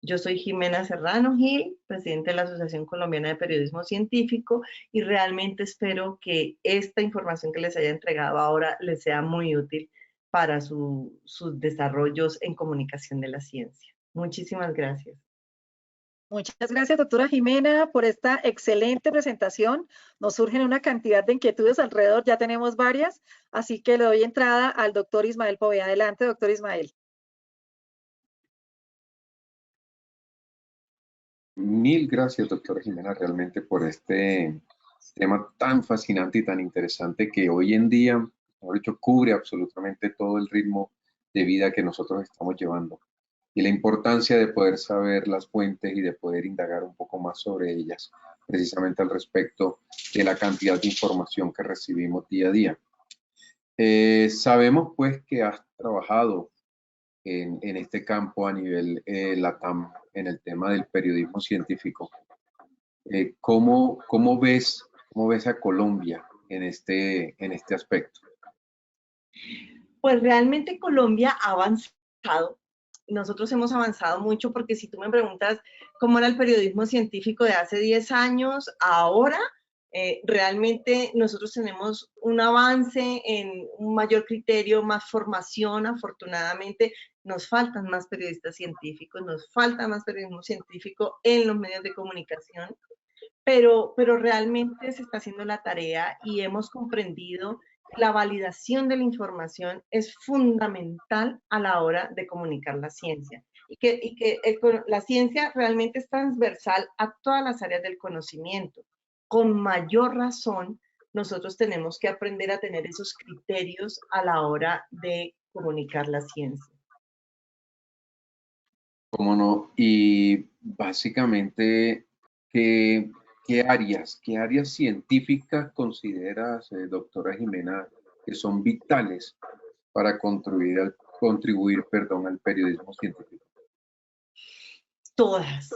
Yo soy Jimena Serrano Gil, presidente de la Asociación Colombiana de Periodismo Científico, y realmente espero que esta información que les haya entregado ahora les sea muy útil para sus desarrollos en comunicación de la ciencia. Muchísimas gracias. Muchas gracias, doctora Jimena, por esta excelente presentación. Nos surgen una cantidad de inquietudes alrededor, ya tenemos varias, así que le doy entrada al doctor Ismael Poveda. Adelante, doctor Ismael. Mil gracias, doctora Jimena, realmente por este tema tan fascinante y tan interesante que hoy en día, mejor dicho, cubre absolutamente todo el ritmo de vida que nosotros estamos llevando. Y la importancia de poder saber las fuentes y de poder indagar un poco más sobre ellas, precisamente al respecto de la cantidad de información que recibimos día a día. Sabemos pues que has trabajado en este campo a nivel LATAM, en el tema del periodismo científico. ¿Cómo ves a Colombia en este aspecto? Pues realmente Colombia ha avanzado. Nosotros hemos avanzado mucho porque si tú me preguntas cómo era el periodismo científico de hace 10 años, ahora Realmente nosotros tenemos un avance en un mayor criterio, más formación, afortunadamente. Nos faltan más periodistas científicos, nos falta más periodismo científico en los medios de comunicación, pero realmente se está haciendo la tarea y hemos comprendido que la validación de la información es fundamental a la hora de comunicar la ciencia y que la ciencia realmente es transversal a todas las áreas del conocimiento. Con mayor razón, nosotros tenemos que aprender a tener esos criterios a la hora de comunicar la ciencia. ¿Cómo no? Y básicamente, ¿qué áreas científicas consideras, doctora Jimena, que son vitales para contribuir al periodismo científico? Todas.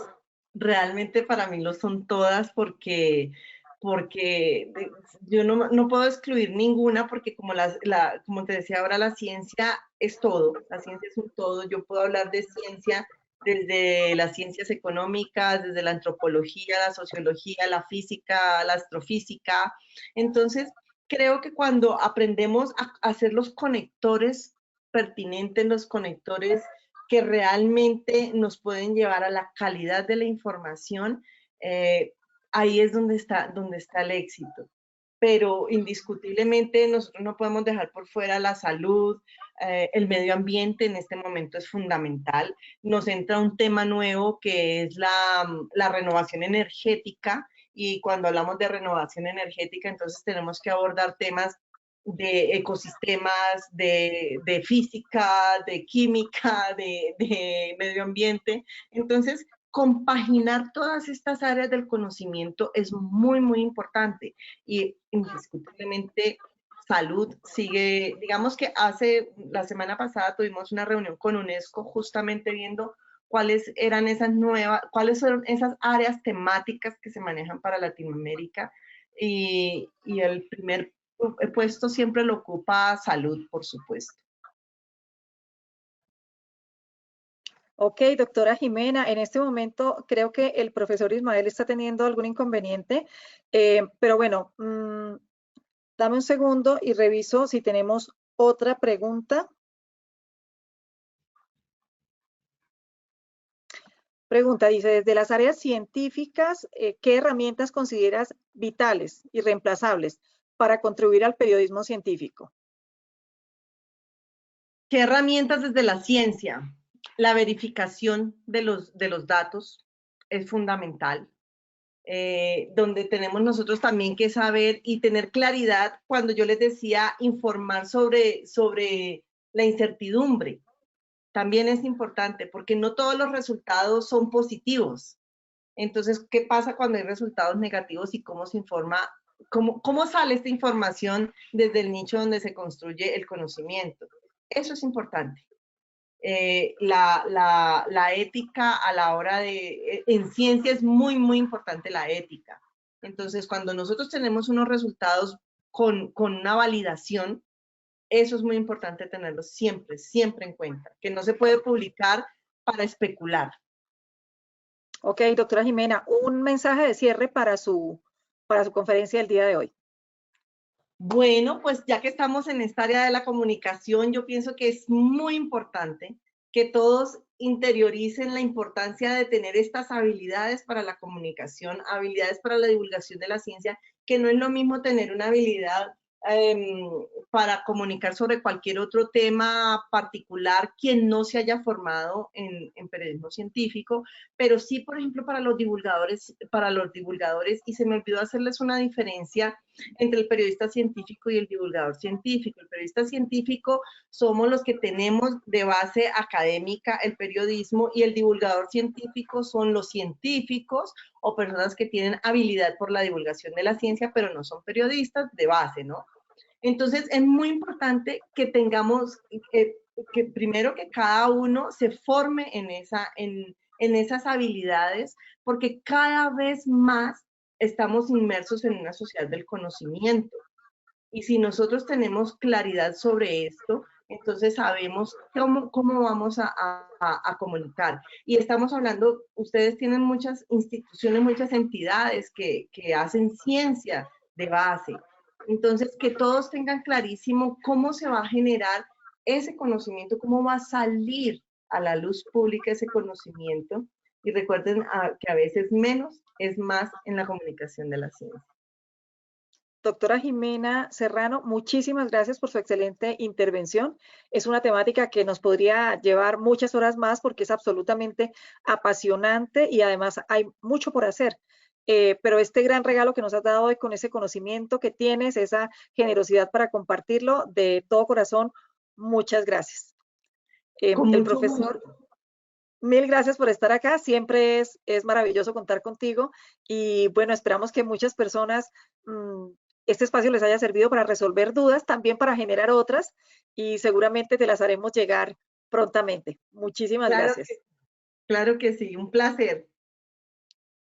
Realmente para mí lo son todas porque yo no puedo excluir ninguna porque como te decía ahora, la ciencia es todo, la ciencia es un todo. Yo puedo hablar de ciencia desde las ciencias económicas, desde la antropología, la sociología, la física, la astrofísica. Entonces, creo que cuando aprendemos a hacer los conectores pertinentes, los conectores que realmente nos pueden llevar a la calidad de la información, ahí es donde está el éxito. Pero indiscutiblemente nosotros no podemos dejar por fuera la salud, el medio ambiente en este momento es fundamental. Nos entra un tema nuevo que es la renovación energética, y cuando hablamos de renovación energética, entonces tenemos que abordar temas de ecosistemas, de física, de química, de medio ambiente. Entonces, compaginar todas estas áreas del conocimiento es muy, muy importante y indiscutiblemente salud sigue, digamos que la semana pasada tuvimos una reunión con UNESCO justamente viendo cuáles son esas áreas temáticas que se manejan para Latinoamérica y el primer puesto siempre lo ocupa salud, por supuesto. Ok, doctora Jimena, en este momento creo que el profesor Ismael está teniendo algún inconveniente, pero bueno, dame un segundo y reviso si tenemos otra pregunta. Pregunta, dice, desde las áreas científicas, ¿qué herramientas consideras vitales, irreemplazables para contribuir al periodismo científico? ¿Qué herramientas desde la ciencia? La verificación de los datos es fundamental, donde tenemos nosotros también que saber y tener claridad cuando yo les decía informar sobre la incertidumbre. También es importante porque no todos los resultados son positivos. Entonces, ¿qué pasa cuando hay resultados negativos y cómo se informa? ¿Cómo sale esta información desde el nicho donde se construye el conocimiento? Eso es importante. La ética a la hora en ciencia es muy, muy importante la ética. Entonces, cuando nosotros tenemos unos resultados con una validación, eso es muy importante tenerlo siempre, siempre en cuenta, que no se puede publicar para especular. Ok, doctora Jimena, un mensaje de cierre para su conferencia del día de hoy. Bueno, pues ya que estamos en esta área de la comunicación, yo pienso que es muy importante que todos interioricen la importancia de tener estas habilidades para la comunicación, habilidades para la divulgación de la ciencia, que no es lo mismo tener una habilidad para comunicar sobre cualquier otro tema particular quien no se haya formado en periodismo científico, pero sí, por ejemplo, para los divulgadores, y se me olvidó hacerles una diferencia entre el periodista científico y el divulgador científico. El periodista científico somos los que tenemos de base académica el periodismo, y el divulgador científico son los científicos o personas que tienen habilidad por la divulgación de la ciencia, pero no son periodistas de base, ¿no? Entonces, es muy importante que tengamos, que primero que cada uno se forme en esas habilidades, porque cada vez más estamos inmersos en una sociedad del conocimiento. Y si nosotros tenemos claridad sobre esto, entonces sabemos cómo vamos a comunicar. Y estamos hablando, ustedes tienen muchas instituciones, muchas entidades que hacen ciencia de base. Entonces, que todos tengan clarísimo cómo se va a generar ese conocimiento, cómo va a salir a la luz pública ese conocimiento. Y recuerden que a veces menos es más en la comunicación de la ciencia. Doctora Jimena Serrano, muchísimas gracias por su excelente intervención. Es una temática que nos podría llevar muchas horas más porque es absolutamente apasionante y además hay mucho por hacer. Pero este gran regalo que nos has dado hoy con ese conocimiento que tienes, esa generosidad para compartirlo, de todo corazón, muchas gracias. El profesor, mil gracias por estar acá. Siempre es maravilloso contar contigo y bueno, esperamos que muchas personas este espacio les haya servido para resolver dudas, también para generar otras y seguramente te las haremos llegar prontamente. Muchísimas gracias. Claro que sí, un placer.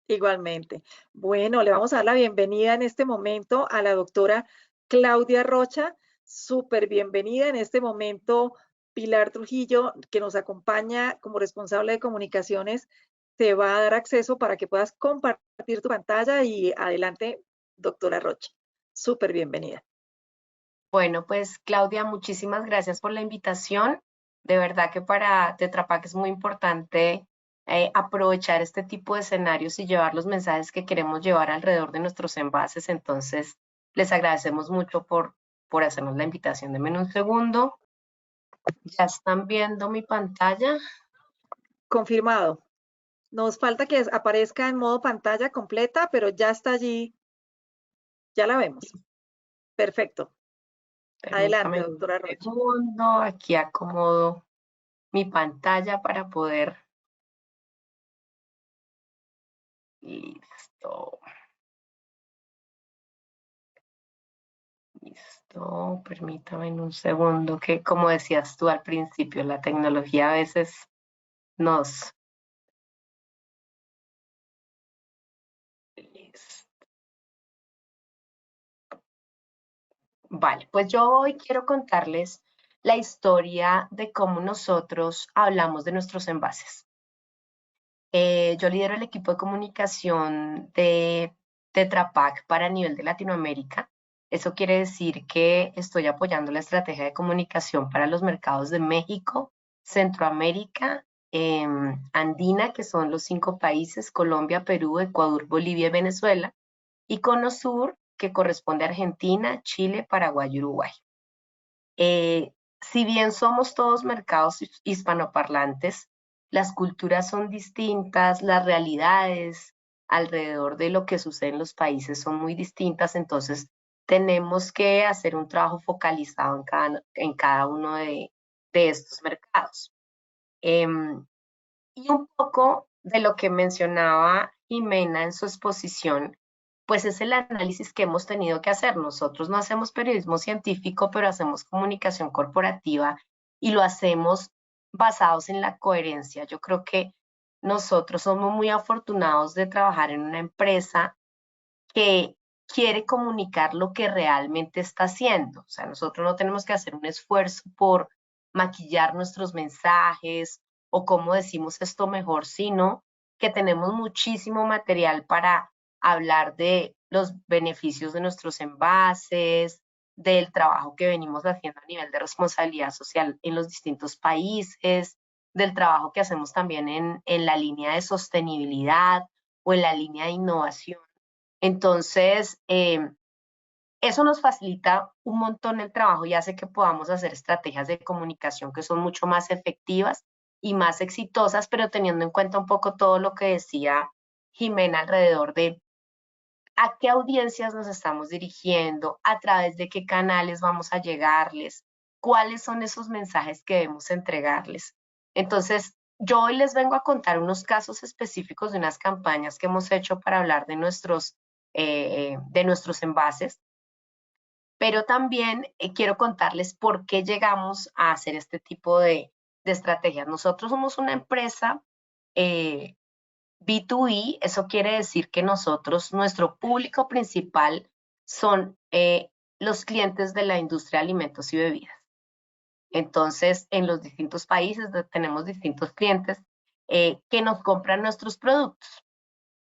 Igualmente. Bueno, le vamos a dar la bienvenida en este momento a la doctora Claudia Rocha. Súper bienvenida en este momento. Pilar Trujillo, que nos acompaña como responsable de comunicaciones, te va a dar acceso para que puedas compartir tu pantalla y adelante, doctora Rocha. Súper bienvenida. Bueno, pues Claudia, muchísimas gracias por la invitación. De verdad que para Tetra Pak es muy importante aprovechar este tipo de escenarios y llevar los mensajes que queremos llevar alrededor de nuestros envases. Entonces, les agradecemos mucho por hacernos la invitación. Denme un segundo. ¿Ya están viendo mi pantalla? Confirmado. Nos falta que aparezca en modo pantalla completa, pero ya está allí. Ya la vemos. Perfecto. Adelante, doctora Rocha. Un segundo, aquí acomodo mi pantalla para poder. Listo. Listo, permítame un segundo, que como decías tú al principio, la tecnología a veces nos... Listo. Vale, pues yo hoy quiero contarles la historia de cómo nosotros hablamos de nuestros envases. Yo lidero el equipo de comunicación de Tetra Pak para nivel de Latinoamérica. Eso quiere decir que estoy apoyando la estrategia de comunicación para los mercados de México, Centroamérica, Andina, que son los 5 países, Colombia, Perú, Ecuador, Bolivia y Venezuela, y Cono Sur, que corresponde a Argentina, Chile, Paraguay y Uruguay. Si bien somos todos mercados hispanoparlantes, las culturas son distintas, las realidades alrededor de lo que sucede en los países son muy distintas, entonces tenemos que hacer un trabajo focalizado en cada uno de estos mercados. Y un poco de lo que mencionaba Jimena en su exposición, pues es el análisis que hemos tenido que hacer. Nosotros no hacemos periodismo científico, pero hacemos comunicación corporativa y lo hacemos basados en la coherencia. Yo creo que nosotros somos muy afortunados de trabajar en una empresa que quiere comunicar lo que realmente está haciendo. O sea, nosotros no tenemos que hacer un esfuerzo por maquillar nuestros mensajes o cómo decimos esto mejor, sino que tenemos muchísimo material para hablar de los beneficios de nuestros envases, del trabajo que venimos haciendo a nivel de responsabilidad social en los distintos países, del trabajo que hacemos también en la línea de sostenibilidad o en la línea de innovación. Entonces, eso nos facilita un montón el trabajo y hace que podamos hacer estrategias de comunicación que son mucho más efectivas y más exitosas, pero teniendo en cuenta un poco todo lo que decía Jimena alrededor de a qué audiencias nos estamos dirigiendo, a través de qué canales vamos a llegarles, cuáles son esos mensajes que debemos entregarles. Entonces, yo hoy les vengo a contar unos casos específicos de unas campañas que hemos hecho para hablar de nuestros envases, pero también quiero contarles por qué llegamos a hacer este tipo de estrategias. Nosotros somos una empresa B2B, eso quiere decir que nosotros, nuestro público principal son los clientes de la industria de alimentos y bebidas. Entonces, en los distintos países tenemos distintos clientes que nos compran nuestros productos.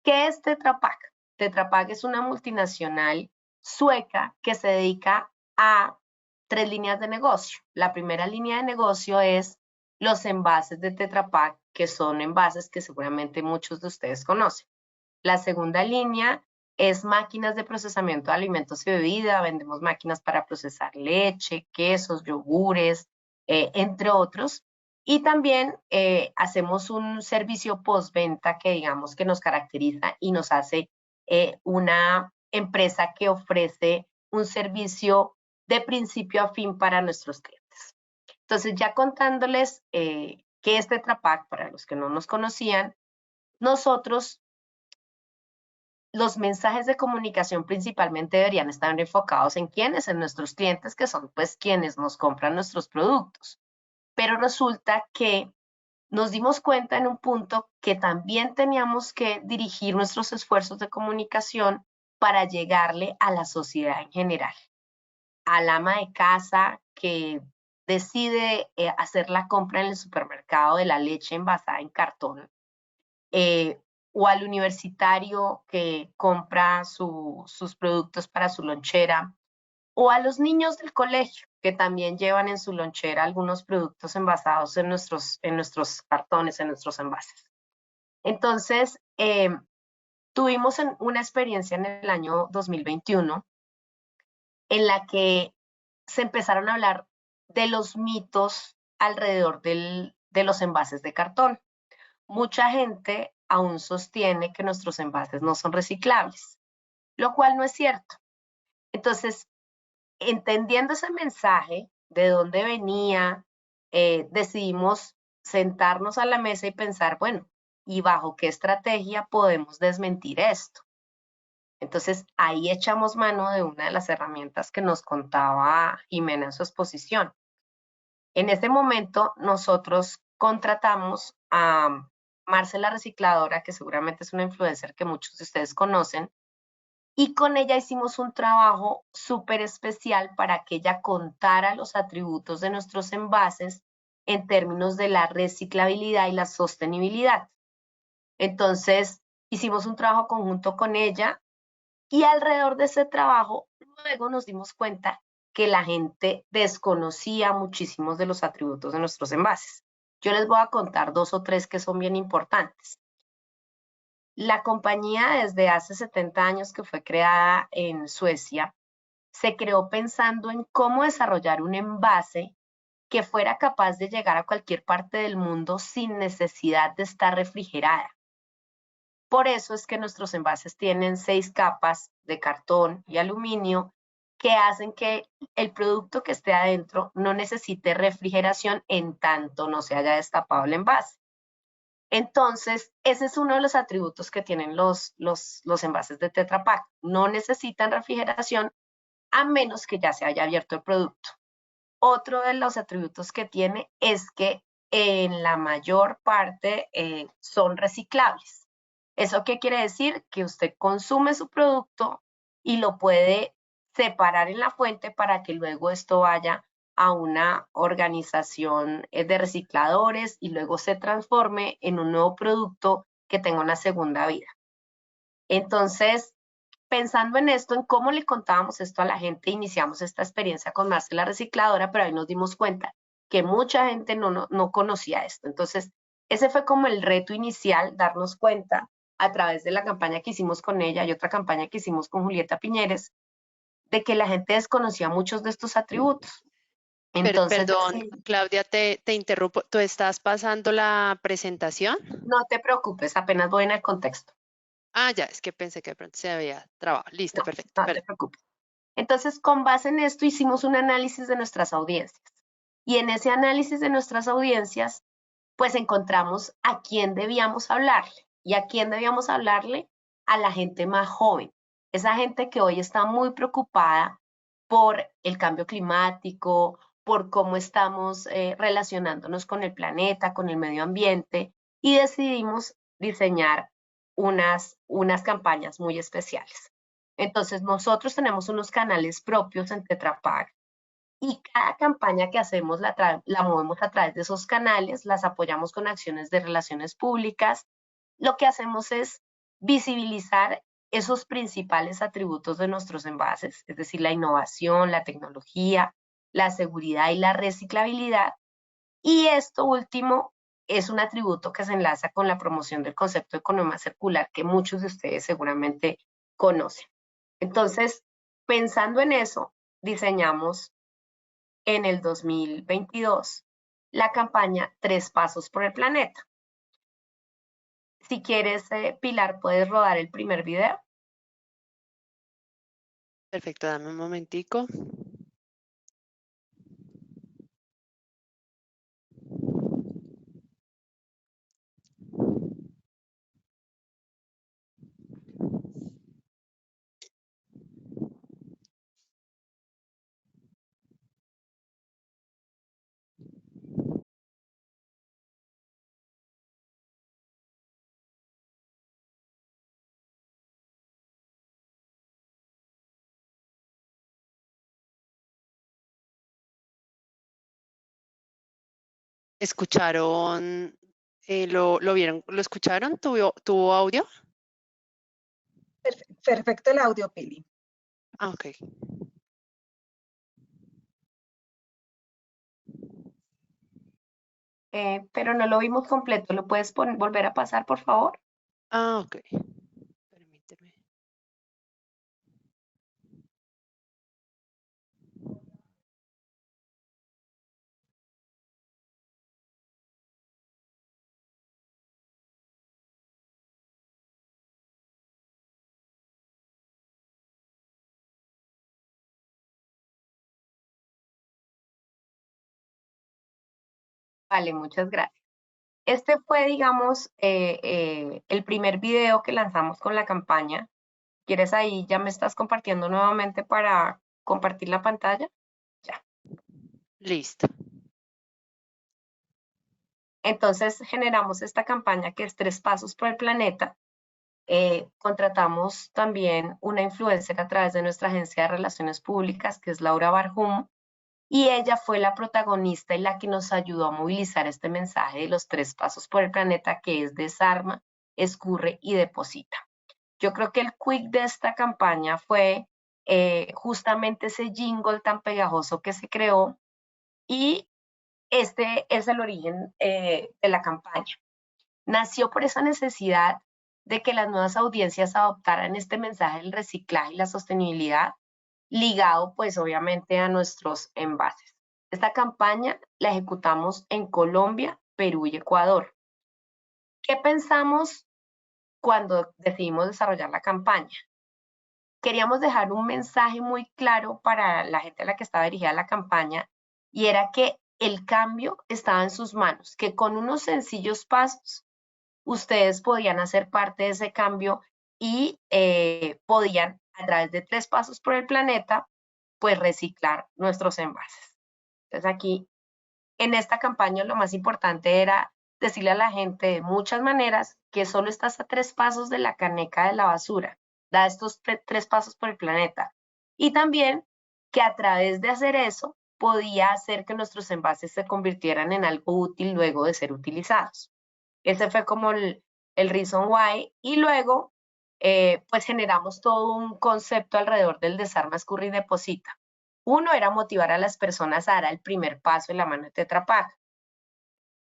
¿Qué es Tetra Pak? Tetra Pak es una multinacional sueca que se dedica a 3 líneas de negocio. La primera línea de negocio es los envases de Tetra Pak, que son envases que seguramente muchos de ustedes conocen. La segunda línea es máquinas de procesamiento de alimentos y bebida. Vendemos máquinas para procesar leche, quesos, yogures, entre otros. Y también hacemos un servicio postventa que digamos que nos caracteriza y nos hace una empresa que ofrece un servicio de principio a fin para nuestros clientes. Entonces, ya contándoles qué es Tetra Pak, para los que no nos conocían, nosotros, los mensajes de comunicación principalmente deberían estar enfocados en quiénes, en nuestros clientes, que son pues quienes nos compran nuestros productos. Pero resulta que nos dimos cuenta en un punto que también teníamos que dirigir nuestros esfuerzos de comunicación para llegarle a la sociedad en general, al ama de casa que decide hacer la compra en el supermercado de la leche envasada en cartón, o al universitario que compra sus productos para su lonchera, o a los niños del colegio que también llevan en su lonchera algunos productos envasados en nuestros cartones, en nuestros envases. Entonces, tuvimos una experiencia en el año 2021 en la que se empezaron a hablar de los mitos alrededor de los envases de cartón. Mucha gente aún sostiene que nuestros envases no son reciclables, lo cual no es cierto. Entonces, entendiendo ese mensaje, de dónde venía, decidimos sentarnos a la mesa y pensar, bueno, ¿y bajo qué estrategia podemos desmentir esto? Entonces, ahí echamos mano de una de las herramientas que nos contaba Jimena en su exposición. En ese momento, nosotros contratamos a Marce la Recicladora, que seguramente es una influencer que muchos de ustedes conocen, y con ella hicimos un trabajo súper especial para que ella contara los atributos de nuestros envases en términos de la reciclabilidad y la sostenibilidad. Entonces, hicimos un trabajo conjunto con ella y alrededor de ese trabajo, luego nos dimos cuenta que la gente desconocía muchísimos de los atributos de nuestros envases. Yo les voy a contar 2 o 3 que son bien importantes. La compañía, desde hace 70 años que fue creada en Suecia, se creó pensando en cómo desarrollar un envase que fuera capaz de llegar a cualquier parte del mundo sin necesidad de estar refrigerada. Por eso es que nuestros envases tienen 6 capas de cartón y aluminio que hacen que el producto que esté adentro no necesite refrigeración en tanto no se haya destapado el envase. Entonces, ese es uno de los atributos que tienen los envases de Tetra Pak. No necesitan refrigeración a menos que ya se haya abierto el producto. Otro de los atributos que tiene es que en la mayor parte son reciclables. ¿Eso qué quiere decir? Que usted consume su producto y lo puede separar en la fuente para que luego esto vaya a una organización de recicladores y luego se transforme en un nuevo producto que tenga una segunda vida. Entonces, pensando en esto, en cómo le contábamos esto a la gente, iniciamos esta experiencia con Marce la Recicladora, pero ahí nos dimos cuenta que mucha gente no conocía esto. Entonces, ese fue como el reto inicial, darnos cuenta a través de la campaña que hicimos con ella y otra campaña que hicimos con Julieta Piñeres, de que la gente desconocía muchos de estos atributos. Entonces, perdón, Claudia, te interrumpo. ¿Tú estás pasando la presentación? No te preocupes, apenas voy en el contexto. Ah, ya, es que pensé que de pronto se había trabado. Listo, perfecto. No te preocupes. Entonces, con base en esto, hicimos un análisis de nuestras audiencias. Y en ese análisis de nuestras audiencias, pues encontramos a quién debíamos hablarle. ¿Y a quién debíamos hablarle? A la gente más joven. Esa gente que hoy está muy preocupada por el cambio climático, por cómo estamos relacionándonos con el planeta, con el medio ambiente, y decidimos diseñar unas campañas muy especiales. Entonces, nosotros tenemos unos canales propios en Tetra Pak y cada campaña que hacemos la movemos a través de esos canales, las apoyamos con acciones de relaciones públicas. Lo que hacemos es visibilizar esos principales atributos de nuestros envases, es decir, la innovación, la tecnología, la seguridad y la reciclabilidad. Y esto último es un atributo que se enlaza con la promoción del concepto de economía circular que muchos de ustedes seguramente conocen. Entonces, pensando en eso, diseñamos en el 2022 la campaña 3 Pasos por el Planeta. Si quieres, Pilar, puedes rodar el primer video. Perfecto, dame un momentico. ¿Escucharon? ¿Lo vieron? ¿Lo escucharon? ¿Tuvo audio? Perfecto el audio, Pili. Ah, ok. Pero no lo vimos completo. ¿Lo puedes volver a pasar, por favor? Ah, ok. Permíteme. Vale, muchas gracias. Este fue, digamos, el primer video que lanzamos con la campaña. ¿Quieres ahí? Ya me estás compartiendo nuevamente para compartir la pantalla. Ya. Listo. Entonces generamos esta campaña que es 3 Pasos por el Planeta. Contratamos también una influencer a través de nuestra agencia de relaciones públicas, que es Laura Barhum, y ella fue la protagonista y la que nos ayudó a movilizar este mensaje de los 3 pasos por el planeta, que es desarma, escurre y deposita. Yo creo que el quick de esta campaña fue justamente ese jingle tan pegajoso que se creó, y este es el origen de la campaña. Nació por esa necesidad de que las nuevas audiencias adoptaran este mensaje del reciclaje y la sostenibilidad, ligado pues obviamente a nuestros envases. Esta campaña la ejecutamos en Colombia, Perú y Ecuador. ¿Qué pensamos cuando decidimos desarrollar la campaña? Queríamos dejar un mensaje muy claro para la gente a la que estaba dirigida la campaña, y era que el cambio estaba en sus manos, que con unos sencillos pasos ustedes podían hacer parte de ese cambio y podían, a través de 3 pasos por el planeta, pues reciclar nuestros envases. Entonces aquí, en esta campaña, lo más importante era decirle a la gente de muchas maneras que solo estás a 3 pasos de la caneca de la basura. Da estos 3 pasos por el planeta. Y también que a través de hacer eso, podía hacer que nuestros envases se convirtieran en algo útil luego de ser utilizados. Ese fue como el reason why. Y luego, pues generamos todo un concepto alrededor del desarma, escurre y deposita. Uno era motivar a las personas a dar el primer paso en la mano de Tetra Pak.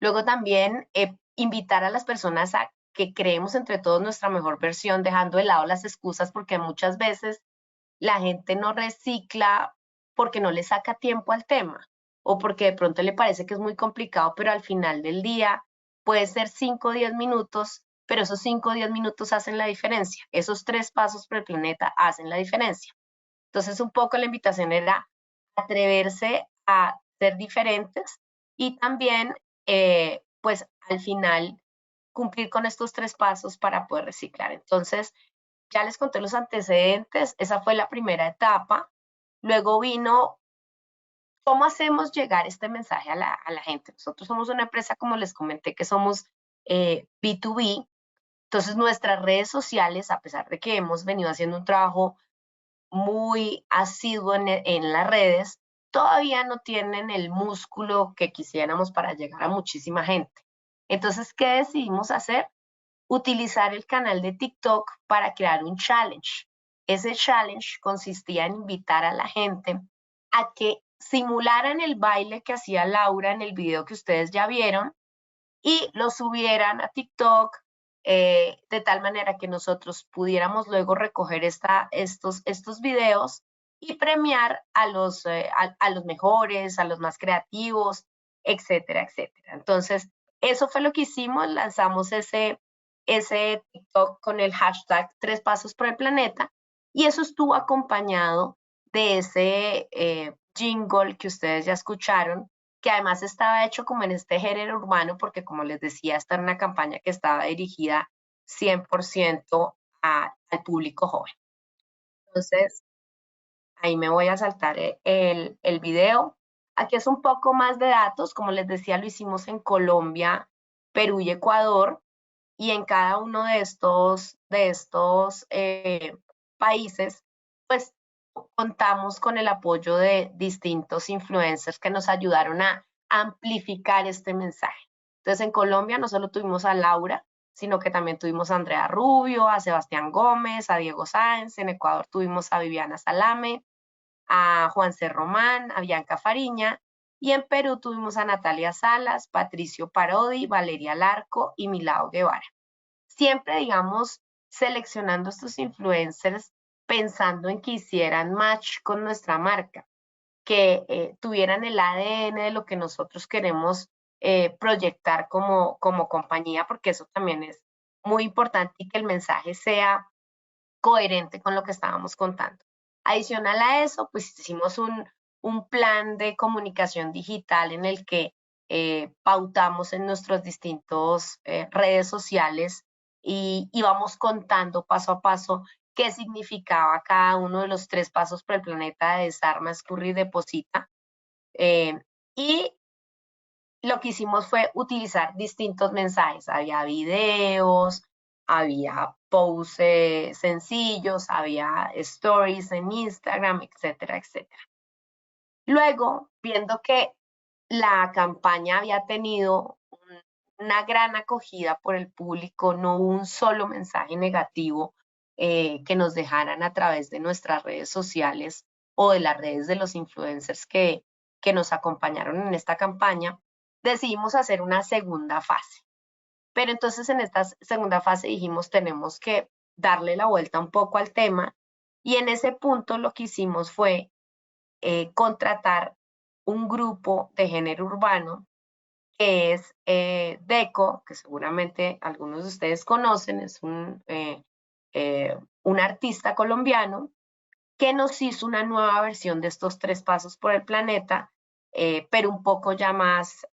Luego también invitar a las personas a que creemos entre todos nuestra mejor versión, dejando de lado las excusas, porque muchas veces la gente no recicla porque no le saca tiempo al tema, o porque de pronto le parece que es muy complicado, pero al final del día puede ser 5 o 10 minutos, pero esos 5 o 10 minutos hacen la diferencia. Esos 3 pasos por el planeta hacen la diferencia. Entonces, un poco la invitación era atreverse a ser diferentes y también, pues, al final cumplir con estos 3 pasos para poder reciclar. Entonces, ya les conté los antecedentes, esa fue la primera etapa. Luego vino, ¿cómo hacemos llegar este mensaje a la gente? Nosotros somos una empresa, como les comenté, que somos B2B. Entonces, nuestras redes sociales, a pesar de que hemos venido haciendo un trabajo muy asiduo en las redes, todavía no tienen el músculo que quisiéramos para llegar a muchísima gente. Entonces, ¿qué decidimos hacer? Utilizar el canal de TikTok para crear un challenge. Ese challenge consistía en invitar a la gente a que simularan el baile que hacía Laura en el video que ustedes ya vieron y lo subieran a TikTok de tal manera que nosotros pudiéramos luego recoger estos videos y premiar a los mejores, a los más creativos, etcétera, etcétera. Entonces, eso fue lo que hicimos, lanzamos ese TikTok con el hashtag 3 pasos por el planeta y eso estuvo acompañado de ese jingle que ustedes ya escucharon, que además estaba hecho como en este género urbano, porque como les decía, esta era una campaña que estaba dirigida 100% al público joven. Entonces, ahí me voy a saltar el video. Aquí es un poco más de datos, como les decía, lo hicimos en Colombia, Perú y Ecuador, y en cada uno de estos países, pues contamos con el apoyo de distintos influencers que nos ayudaron a amplificar este mensaje. Entonces, en Colombia no solo tuvimos a Laura, sino que también tuvimos a Andrea Rubio, a Sebastián Gómez, a Diego Sáenz. En Ecuador tuvimos a Viviana Salame, a Juan C. Román, a Bianca Fariña. Y en Perú tuvimos a Natalia Salas, Patricio Parodi, Valeria Larco y Milao Guevara. Siempre, digamos, seleccionando estos influencers pensando en que hicieran match con nuestra marca, que tuvieran el ADN de lo que nosotros queremos proyectar como compañía, porque eso también es muy importante y que el mensaje sea coherente con lo que estábamos contando. Adicional a eso, pues hicimos un plan de comunicación digital en el que pautamos en nuestros distintos redes sociales y vamos contando paso a paso qué significaba cada uno de los 3 pasos por el planeta de desarma, escurre y deposita. Y lo que hicimos fue utilizar distintos mensajes. Había videos, había posts sencillos, había stories en Instagram, etcétera, etcétera. Luego, viendo que la campaña había tenido una gran acogida por el público, no hubo un solo mensaje negativo que nos dejaran a través de nuestras redes sociales o de las redes de los influencers que nos acompañaron en esta campaña, decidimos hacer una segunda fase. Pero entonces en esta segunda fase dijimos tenemos que darle la vuelta un poco al tema y en ese punto lo que hicimos fue contratar un grupo de género urbano que es Deco, que seguramente algunos de ustedes conocen, es un artista colombiano que nos hizo una nueva versión de estos 3 pasos por el planeta, pero un poco ya más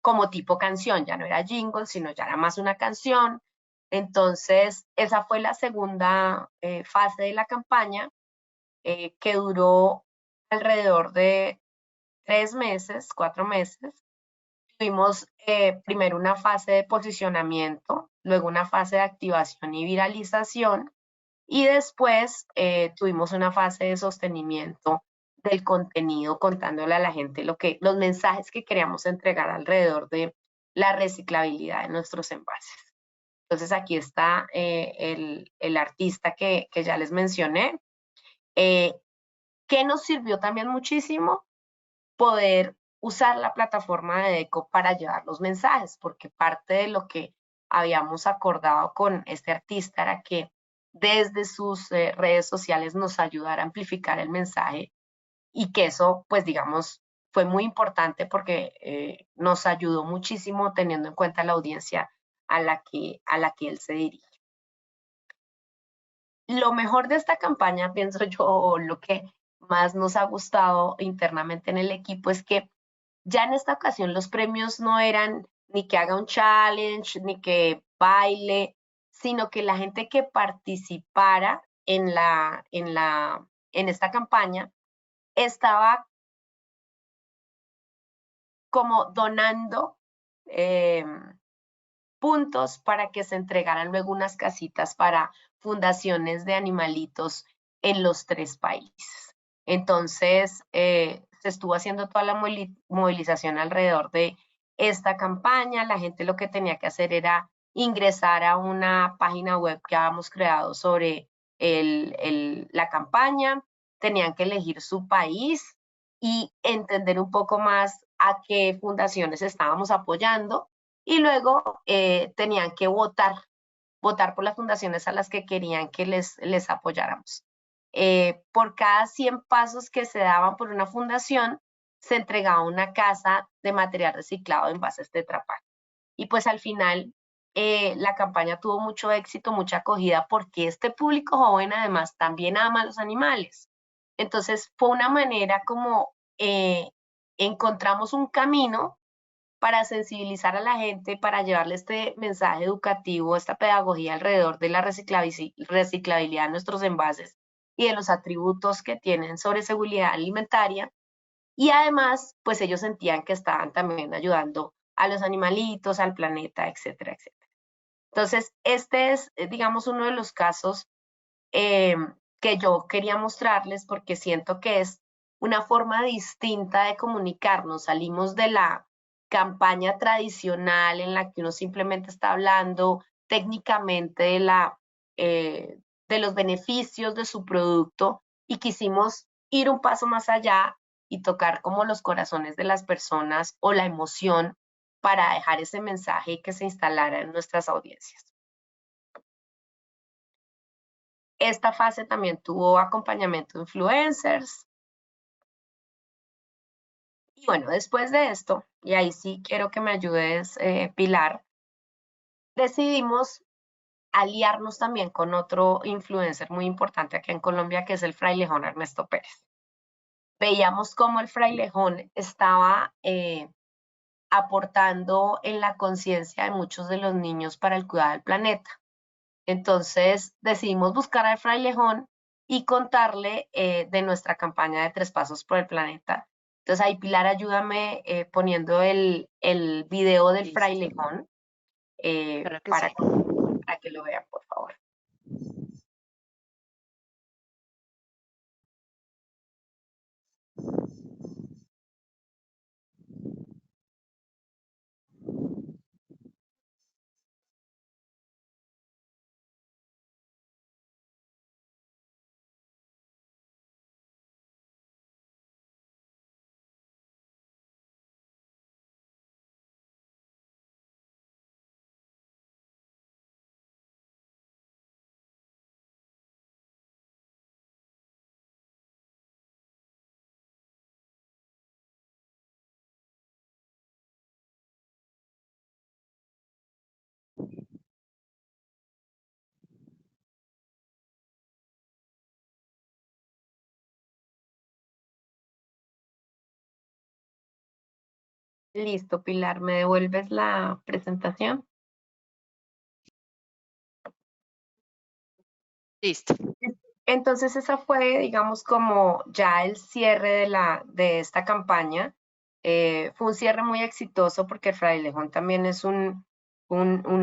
como tipo canción, ya no era jingle, sino ya era más una canción. Entonces, esa fue la segunda fase de la campaña, que duró alrededor de 3 meses, 4 meses. Tuvimos primero una fase de posicionamiento, luego una fase de activación y viralización, y después tuvimos una fase de sostenimiento del contenido, contándole a la gente los mensajes que queríamos entregar alrededor de la reciclabilidad de nuestros envases. Entonces aquí está el artista que ya les mencioné. ¿Qué nos sirvió también muchísimo? Poder usar la plataforma de Deco para llevar los mensajes, porque parte de lo que habíamos acordado con este artista era que desde sus redes sociales nos ayudara a amplificar el mensaje y que eso, pues digamos, fue muy importante porque nos ayudó muchísimo teniendo en cuenta la audiencia a la que él se dirige. Lo mejor de esta campaña, pienso yo, o lo que más nos ha gustado internamente en el equipo es que ya en esta ocasión los premios no eran ni que haga un challenge, ni que baile, sino que la gente que participara en esta campaña estaba como donando puntos para que se entregaran luego unas casitas para fundaciones de animalitos en los 3 países. Entonces, se estuvo haciendo toda la movilización alrededor de esta campaña. La gente lo que tenía que hacer era ingresar a una página web que habíamos creado sobre la campaña, tenían que elegir su país y entender un poco más a qué fundaciones estábamos apoyando, y luego tenían que votar por las fundaciones a las que querían que les apoyáramos. Por cada 100 pasos que se daban por una fundación, se entregaba una casa de material reciclado de envases Tetra Pak. Y pues al final la campaña tuvo mucho éxito, mucha acogida, porque este público joven además también ama a los animales. Entonces fue una manera como encontramos un camino para sensibilizar a la gente, para llevarle este mensaje educativo, esta pedagogía alrededor de la reciclabilidad de nuestros envases y de los atributos que tienen sobre seguridad alimentaria. Y además, pues ellos sentían que estaban también ayudando a los animalitos, al planeta, etcétera, etcétera. Entonces, este es, digamos, uno de los casos que yo quería mostrarles, porque siento que es una forma distinta de comunicarnos. Salimos de la campaña tradicional en la que uno simplemente está hablando técnicamente de los beneficios de su producto, y quisimos ir un paso más allá y tocar como los corazones de las personas o la emoción para dejar ese mensaje y que se instalara en nuestras audiencias. Esta fase también tuvo acompañamiento de influencers. Y bueno, después de esto, y ahí sí quiero que me ayudes, Pilar, decidimos aliarnos también con otro influencer muy importante aquí en Colombia, que es el Frailejón Ernesto Pérez. Veíamos cómo el Frailejón estaba aportando en la conciencia de muchos de los niños para el cuidado del planeta. Entonces decidimos buscar al Frailejón y contarle de nuestra campaña de 3 pasos por el planeta. Entonces ahí, Pilar, ayúdame poniendo el video del Frailejón Claro que para sí. que lo vean, por favor. Listo, Pilar, ¿me devuelves la presentación? Listo. Entonces esa fue, digamos, como ya el cierre de esta campaña. Fue un cierre muy exitoso porque el Frailejón también es un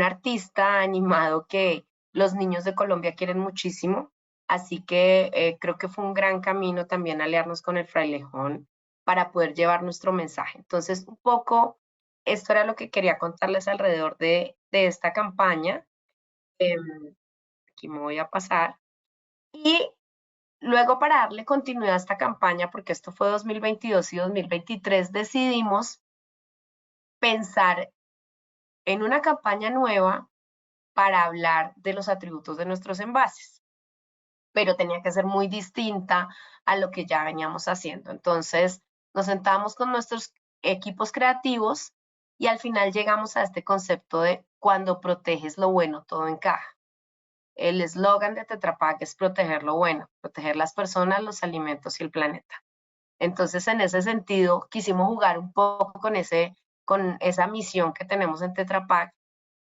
artista animado que los niños de Colombia quieren muchísimo. Así que creo que fue un gran camino también aliarnos con el Frailejón para poder llevar nuestro mensaje. Entonces, un poco, esto era lo que quería contarles alrededor de esta campaña. Aquí me voy a pasar. Y luego, para darle continuidad a esta campaña, porque esto fue 2022 y 2023, decidimos pensar en una campaña nueva para hablar de los atributos de nuestros envases, pero tenía que ser muy distinta a lo que ya veníamos haciendo. Entonces, nos sentamos con nuestros equipos creativos y al final llegamos a este concepto de cuando proteges lo bueno, todo encaja. El eslogan de Tetra Pak es proteger lo bueno, proteger las personas, los alimentos y el planeta. Entonces, en ese sentido, quisimos jugar un poco con esa misión que tenemos en Tetra Pak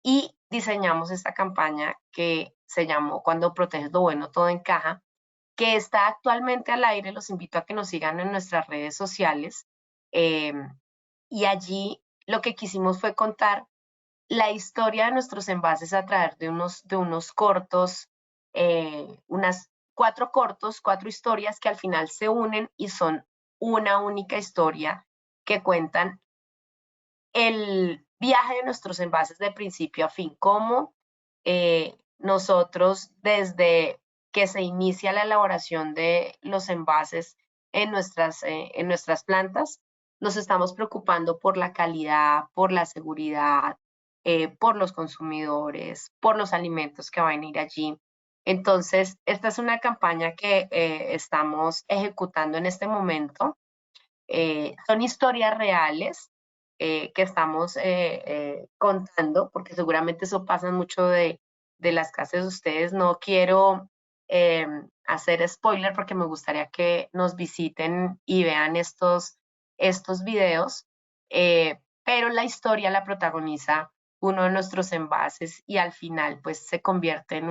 y diseñamos esta campaña que se llamó Cuando proteges lo bueno, todo encaja, que está actualmente al aire. Los invito a que nos sigan en nuestras redes sociales. Y allí lo que quisimos fue contar la historia de nuestros envases a través de unos cortos, unas 4 cortos, 4 historias que al final se unen y son una única historia que cuentan el viaje de nuestros envases de principio a fin, cómo nosotros desde que se inicia la elaboración de los envases en nuestras plantas, nos estamos preocupando por la calidad, por la seguridad, por los consumidores, por los alimentos que van a ir allí. Entonces, esta es una campaña que estamos ejecutando en este momento. Son historias reales que estamos contando, porque seguramente eso pasa mucho de las casas de ustedes. No quiero hacer spoiler porque me gustaría que nos visiten y vean estos videos, pero la historia la protagoniza uno de nuestros envases y al final pues se convierte en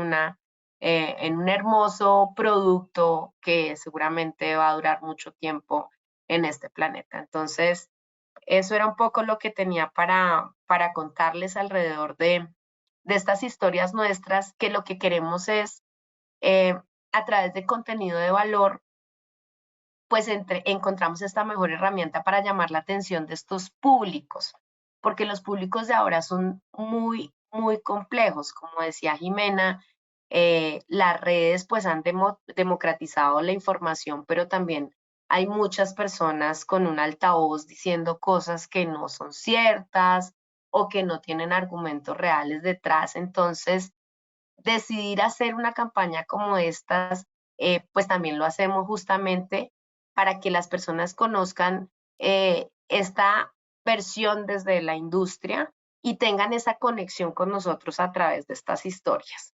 un hermoso producto que seguramente va a durar mucho tiempo en este planeta. Entonces, eso era un poco lo que tenía para contarles alrededor de estas historias nuestras, que lo que queremos es, a través de contenido de valor, pues encontramos esta mejor herramienta para llamar la atención de estos públicos, porque los públicos de ahora son muy, muy complejos. Como decía Jimena, las redes pues han democratizado la información, pero también hay muchas personas con un altavoz diciendo cosas que no son ciertas o que no tienen argumentos reales detrás. Entonces, decidir hacer una campaña como estas, pues también lo hacemos justamente para que las personas conozcan esta versión desde la industria y tengan esa conexión con nosotros a través de estas historias.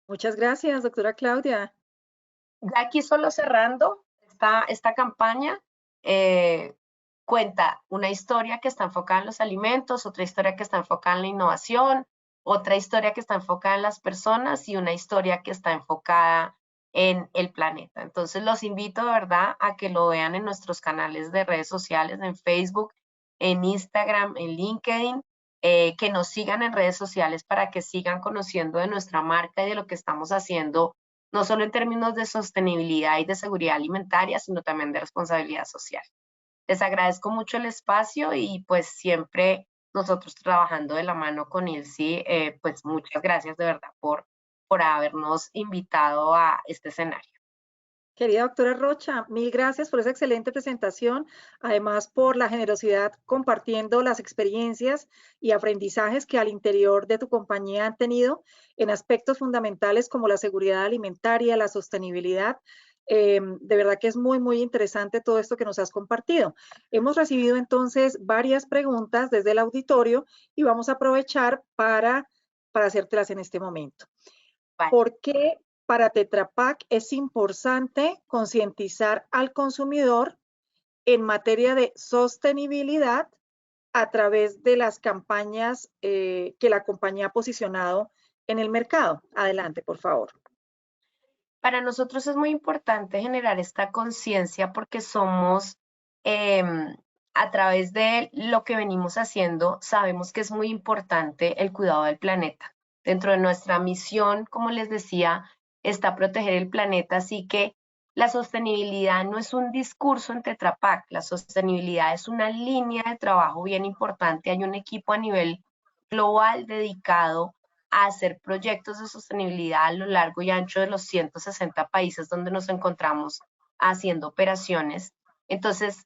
Muchas gracias, doctora Claudia. Ya aquí solo cerrando esta campaña, cuenta una historia que está enfocada en los alimentos, otra historia que está enfocada en la innovación, otra historia que está enfocada en las personas y una historia que está enfocada en el planeta. Entonces los invito de verdad a que lo vean en nuestros canales de redes sociales, en Facebook, en Instagram, en LinkedIn, que nos sigan en redes sociales para que sigan conociendo de nuestra marca y de lo que estamos haciendo, no solo en términos de sostenibilidad y de seguridad alimentaria, sino también de responsabilidad social. Les agradezco mucho el espacio y pues siempre nosotros trabajando de la mano con ILSI, pues muchas gracias de verdad por habernos invitado a este escenario. Querida doctora Rocha, mil gracias por esa excelente presentación, además por la generosidad compartiendo las experiencias y aprendizajes que al interior de tu compañía han tenido en aspectos fundamentales como la seguridad alimentaria, la sostenibilidad. De verdad que es muy, muy interesante todo esto que nos has compartido. Hemos recibido entonces varias preguntas desde el auditorio y vamos a aprovechar para hacértelas en este momento. Vale. ¿Por qué para Tetra Pak es importante concientizar al consumidor en materia de sostenibilidad a través de las campañas que la compañía ha posicionado en el mercado? Adelante, por favor. Para nosotros es muy importante generar esta conciencia porque somos, a través de lo que venimos haciendo, sabemos que es muy importante el cuidado del planeta. Dentro de nuestra misión, como les decía, está proteger el planeta, así que la sostenibilidad no es un discurso en Tetra Pak, la sostenibilidad es una línea de trabajo bien importante. Hay un equipo a nivel global dedicado a hacer proyectos de sostenibilidad a lo largo y ancho de los 160 países donde nos encontramos haciendo operaciones. Entonces,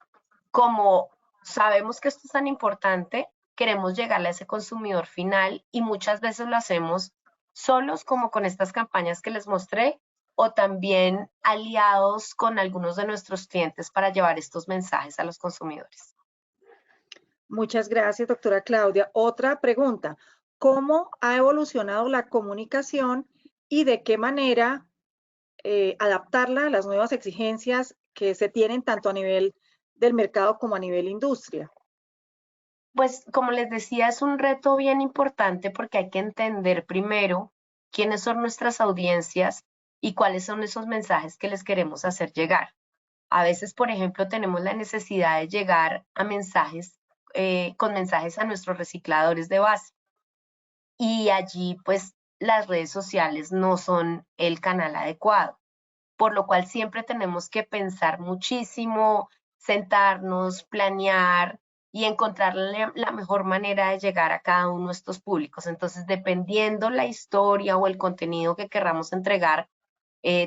como sabemos que esto es tan importante, queremos llegarle a ese consumidor final y muchas veces lo hacemos solos, como con estas campañas que les mostré, o también aliados con algunos de nuestros clientes para llevar estos mensajes a los consumidores. Muchas gracias, doctora Claudia. Otra pregunta. ¿Cómo ha evolucionado la comunicación y de qué manera adaptarla a las nuevas exigencias que se tienen tanto a nivel del mercado como a nivel industria? Pues como les decía, es un reto bien importante porque hay que entender primero quiénes son nuestras audiencias y cuáles son esos mensajes que les queremos hacer llegar. A veces, por ejemplo, tenemos la necesidad de llegar a mensajes, con mensajes a nuestros recicladores de base. Y allí, pues, las redes sociales no son el canal adecuado. por lo cual siempre tenemos que pensar muchísimo, sentarnos, planear y encontrar la mejor manera de llegar a cada uno de estos públicos. Entonces, dependiendo la historia o el contenido que querramos entregar,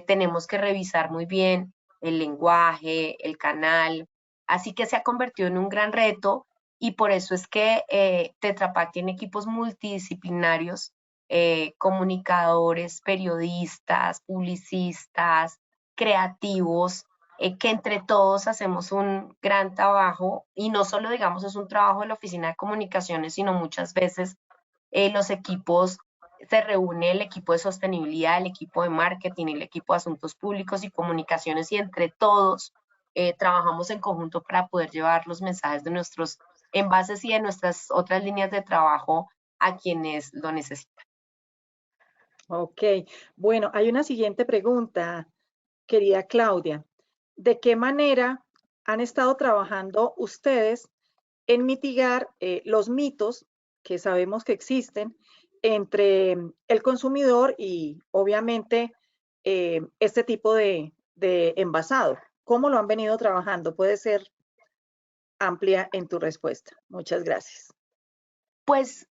tenemos que revisar muy bien el lenguaje, el canal. Así que se ha convertido en un gran reto y por eso es que Tetra Pak tiene equipos multidisciplinarios, comunicadores, periodistas, publicistas, creativos, que entre todos hacemos un gran trabajo y no solo, digamos, es un trabajo de la oficina de comunicaciones, sino muchas veces los equipos, se reúne el equipo de sostenibilidad, el equipo de marketing, el equipo de asuntos públicos y comunicaciones y entre todos trabajamos en conjunto para poder llevar los mensajes de nuestros envases y de nuestras otras líneas de trabajo a quienes lo necesitan. Ok, bueno, hay una siguiente pregunta, querida Claudia. ¿De qué manera han estado trabajando ustedes en mitigar los mitos que sabemos que existen entre el consumidor y obviamente este tipo de envasado? ¿Cómo lo han venido trabajando? Puede ser amplia en tu respuesta. Muchas gracias. Pues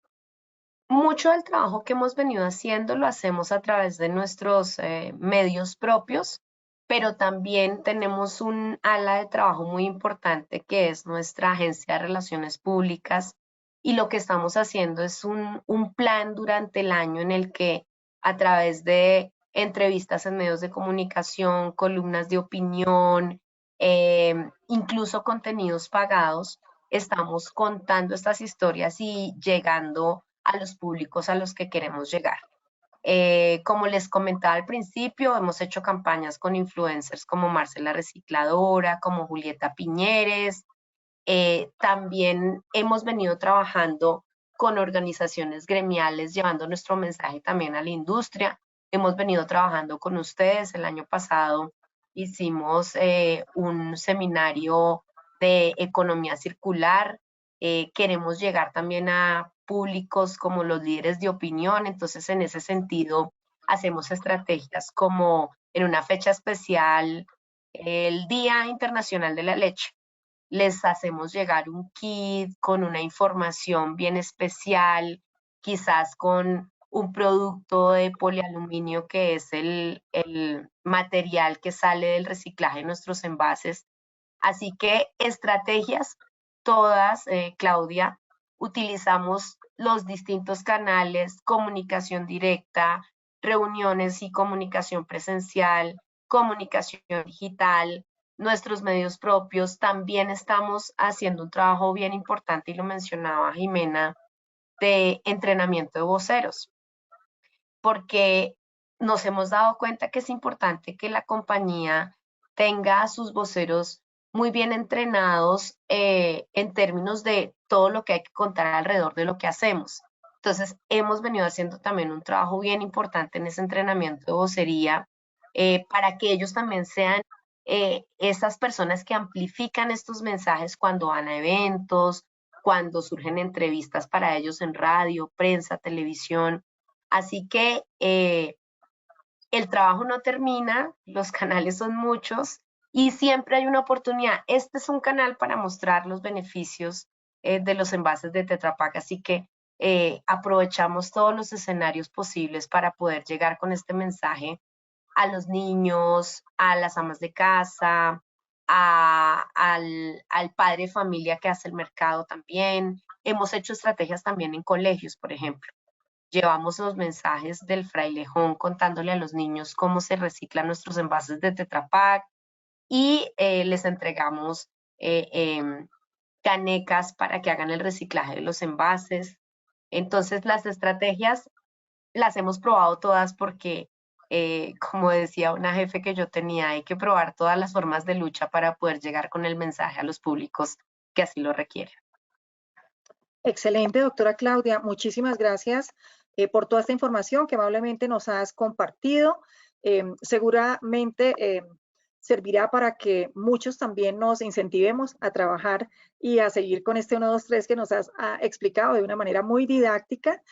mucho del trabajo que hemos venido haciendo lo hacemos a través de nuestros medios propios, pero también tenemos un ala de trabajo muy importante que es nuestra agencia de relaciones públicas y lo que estamos haciendo es un plan durante el año en el que a través de entrevistas en medios de comunicación, columnas de opinión, incluso contenidos pagados, estamos contando estas historias y llegando a los públicos a los que queremos llegar. Como les comentaba al principio, hemos hecho campañas con influencers como Marcela Recicladora, como Julieta Piñeres. También hemos venido trabajando con organizaciones gremiales, llevando nuestro mensaje también a la industria. Hemos venido trabajando con ustedes. El año pasado hicimos un seminario de economía circular. Queremos llegar también a públicos como los líderes de opinión, entonces en ese sentido hacemos estrategias como en una fecha especial, el Día Internacional de la Leche, les hacemos llegar un kit con una información bien especial, quizás con un producto de polialuminio que es el material que sale del reciclaje de nuestros envases. Así que estrategias todas, Claudia, utilizamos los distintos canales, comunicación directa, reuniones y comunicación presencial, comunicación digital, nuestros medios propios. También estamos haciendo un trabajo bien importante, y lo mencionaba Jimena, de entrenamiento de voceros, porque nos hemos dado cuenta que es importante que la compañía tenga a sus voceros muy bien entrenados en términos de todo lo que hay que contar alrededor de lo que hacemos. Entonces, hemos venido haciendo también un trabajo bien importante en ese entrenamiento de vocería para que ellos también sean esas personas que amplifican estos mensajes cuando van a eventos, cuando surgen entrevistas para ellos en radio, prensa, televisión. Así que el trabajo no termina, los canales son muchos y siempre hay una oportunidad. Este es un canal para mostrar los beneficios de los envases de Tetra Pak, así que aprovechamos todos los escenarios posibles para poder llegar con este mensaje a los niños, a las amas de casa, al padre de familia que hace el mercado también. Hemos hecho estrategias también en colegios, por ejemplo. Llevamos los mensajes del frailejón contándole a los niños cómo se reciclan nuestros envases de Tetra Pak y les entregamos canecas para que hagan el reciclaje de los envases. Entonces, las estrategias las hemos probado todas porque, como decía una jefe que yo tenía, hay que probar todas las formas de lucha para poder llegar con el mensaje a los públicos que así lo requieren. Excelente, doctora Claudia. Muchísimas gracias por toda esta información que amablemente nos has compartido. Seguramente servirá para que muchos también nos incentivemos a trabajar y a seguir con este 1, 2, 3 que nos has explicado de una manera muy didáctica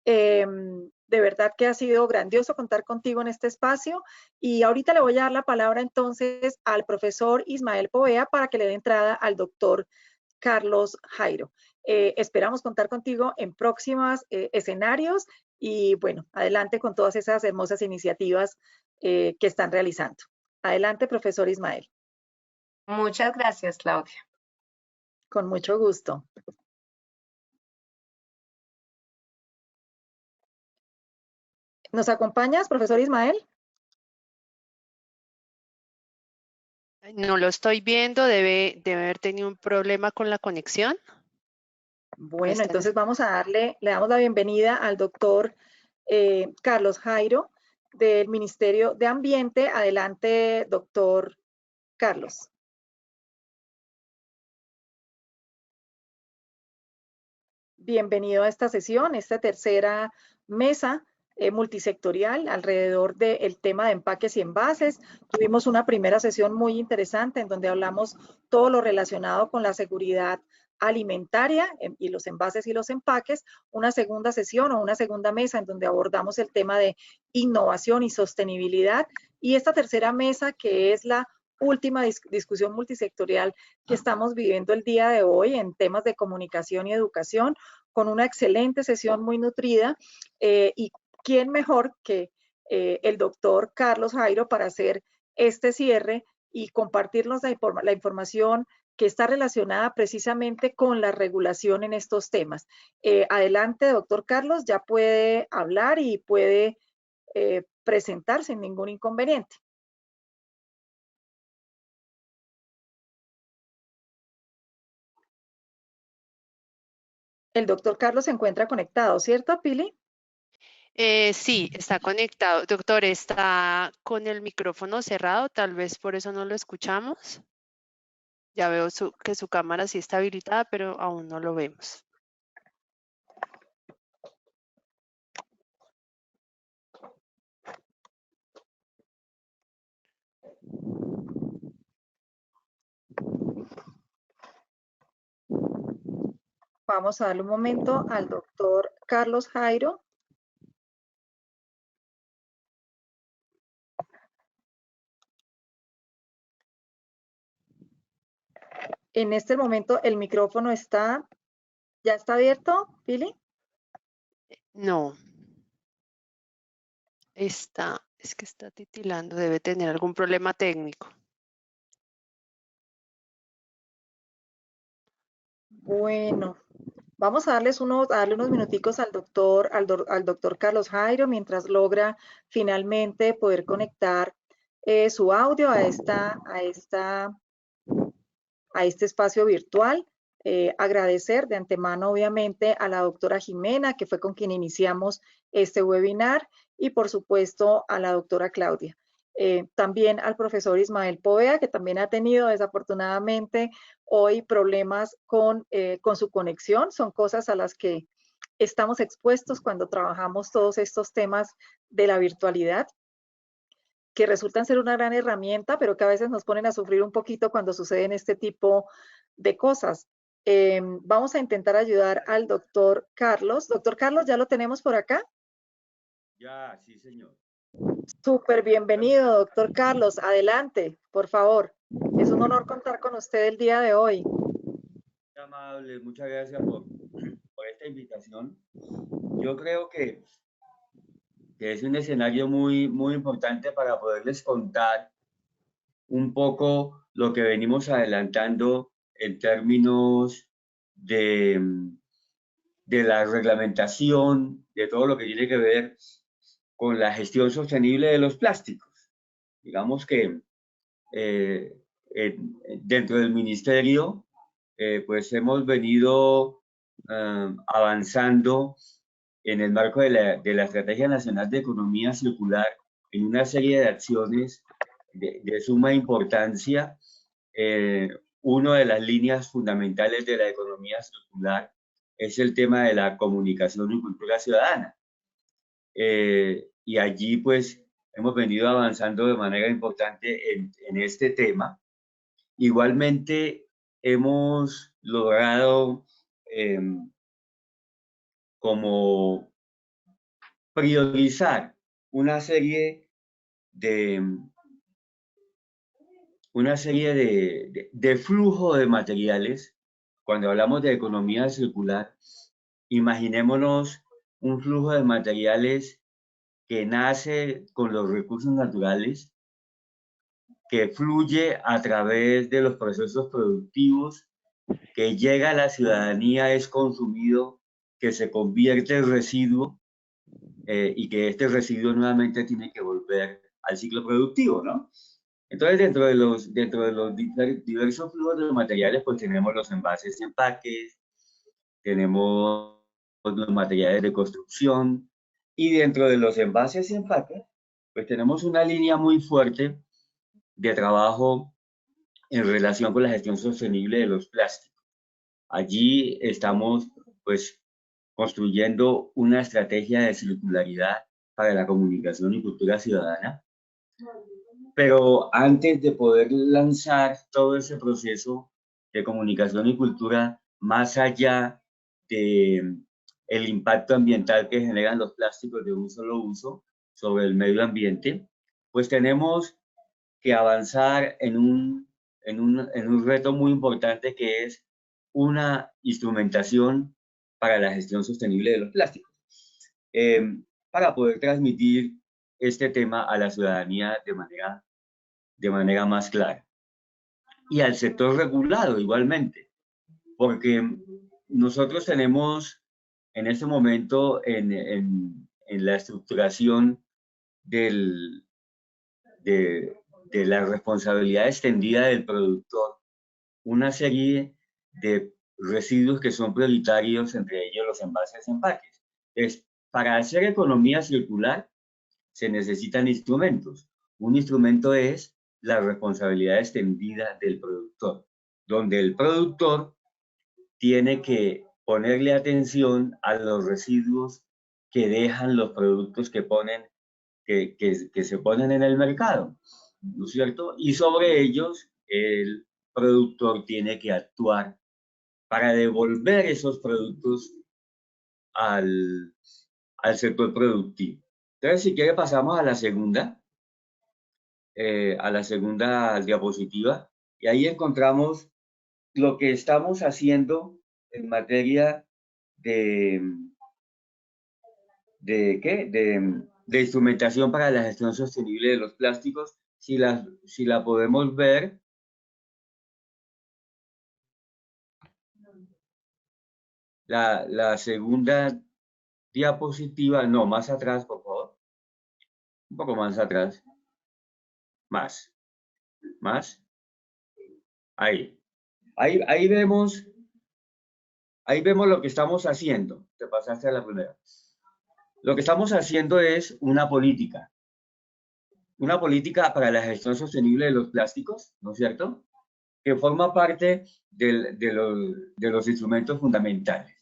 De verdad que ha sido grandioso contar contigo en este espacio y ahorita le voy a dar la palabra entonces al profesor Ismael Povea para que le dé entrada al doctor Carlos Jairo. Esperamos contar contigo en próximos escenarios y bueno, adelante con todas esas hermosas iniciativas que están realizando. Adelante, profesor Ismael. Muchas gracias, Claudia. Con mucho gusto. ¿Nos acompañas, profesor Ismael? No lo estoy viendo, debe haber tenido un problema con la conexión. Bueno, entonces vamos a le damos la bienvenida al doctor Carlos Jairo del Ministerio de Ambiente. Adelante, doctor Carlos. Bienvenido a esta sesión, esta tercera mesa multisectorial alrededor del tema de empaques y envases. Tuvimos una primera sesión muy interesante en donde hablamos todo lo relacionado con la seguridad alimentaria y los envases y los empaques. Una segunda sesión o una segunda mesa en donde abordamos el tema de innovación y sostenibilidad. Y esta tercera mesa que es la última discusión multisectorial que estamos viviendo el día de hoy en temas de comunicación y educación, con una excelente sesión muy nutrida y quién mejor que el doctor Carlos Jairo para hacer este cierre y compartirnos la información que está relacionada precisamente con la regulación en estos temas. Adelante, doctor Carlos, ya puede hablar y puede presentar sin ningún inconveniente. El doctor Carlos se encuentra conectado, ¿cierto, Pili? Sí, está conectado. Doctor, está con el micrófono cerrado, tal vez por eso no lo escuchamos. Ya veo que su cámara sí está habilitada, pero aún no lo vemos. Vamos a darle un momento al doctor Carlos Jairo. En este momento el micrófono ¿ya está abierto, Pili? No. Es que está titilando, debe tener algún problema técnico. Bueno, vamos a darle unos minuticos al doctor Carlos Jairo mientras logra finalmente poder conectar su audio a este espacio virtual. Agradecer de antemano, obviamente, a la doctora Jimena, que fue con quien iniciamos este webinar, y por supuesto a la doctora Claudia. También al profesor Ismael Povea, que también ha tenido desafortunadamente hoy problemas con su conexión. Son cosas a las que estamos expuestos cuando trabajamos todos estos temas de la virtualidad, que resultan ser una gran herramienta, pero que a veces nos ponen a sufrir un poquito cuando suceden este tipo de cosas. Vamos a intentar ayudar al doctor Carlos. Doctor Carlos, ¿ya lo tenemos por acá? Ya, sí, señor. Súper bienvenido, doctor Carlos. Adelante, por favor. Es un honor contar con usted el día de hoy. Muy amable, muchas gracias por esta invitación. Yo creo que es un escenario muy importante para poderles contar un poco lo que venimos adelantando en términos de la reglamentación, de todo lo que tiene que ver con la gestión sostenible de los plásticos. Digamos que dentro del ministerio, pues hemos venido avanzando en el marco de la Estrategia Nacional de Economía Circular en una serie de acciones de suma importancia. Una de las líneas fundamentales de la economía circular es el tema de la comunicación y cultura ciudadana. Y allí pues hemos venido avanzando de manera importante en este tema. Igualmente hemos logrado como priorizar una serie de flujo de materiales. Cuando hablamos de economía circular, imaginémonos un flujo de materiales que nace con los recursos naturales, que fluye a través de los procesos productivos, que llega a la ciudadanía, es consumido, que se convierte en residuo y que este residuo nuevamente tiene que volver al ciclo productivo, ¿no? Entonces, dentro de los diversos flujos de materiales, pues tenemos los envases y empaques, tenemos los materiales de construcción, y dentro de los envases y empaques, pues tenemos una línea muy fuerte de trabajo en relación con la gestión sostenible de los plásticos. Allí estamos, pues, construyendo una estrategia de circularidad para la comunicación y cultura ciudadana. Pero antes de poder lanzar todo ese proceso de comunicación y cultura, más allá de el impacto ambiental que generan los plásticos de un solo uso sobre el medio ambiente, pues tenemos que avanzar en un reto muy importante, que es una instrumentación para la gestión sostenible de los plásticos, para poder transmitir este tema a la ciudadanía de manera más clara. Y al sector regulado igualmente, porque nosotros tenemos en este momento en la estructuración de la responsabilidad extendida del productor una serie de residuos que son prioritarios, entre ellos los envases y empaques. Entonces, para hacer economía circular se necesitan instrumentos. Un instrumento es la responsabilidad extendida del productor, donde el productor tiene que ponerle atención a los residuos que dejan los productos que se ponen en el mercado, ¿no es cierto? Y sobre ellos el productor tiene que actuar para devolver esos productos al sector productivo. Entonces, si quiere, pasamos a la segunda diapositiva, y ahí encontramos lo que estamos haciendo en materia de instrumentación para la gestión sostenible de los plásticos. Si la podemos ver. La segunda diapositiva, no, más atrás, por favor. Un poco más atrás. Más. Ahí vemos lo que estamos haciendo. Te pasaste a la primera. Lo que estamos haciendo es una política para la gestión sostenible de los plásticos, ¿no es cierto?, que forma parte de los instrumentos fundamentales.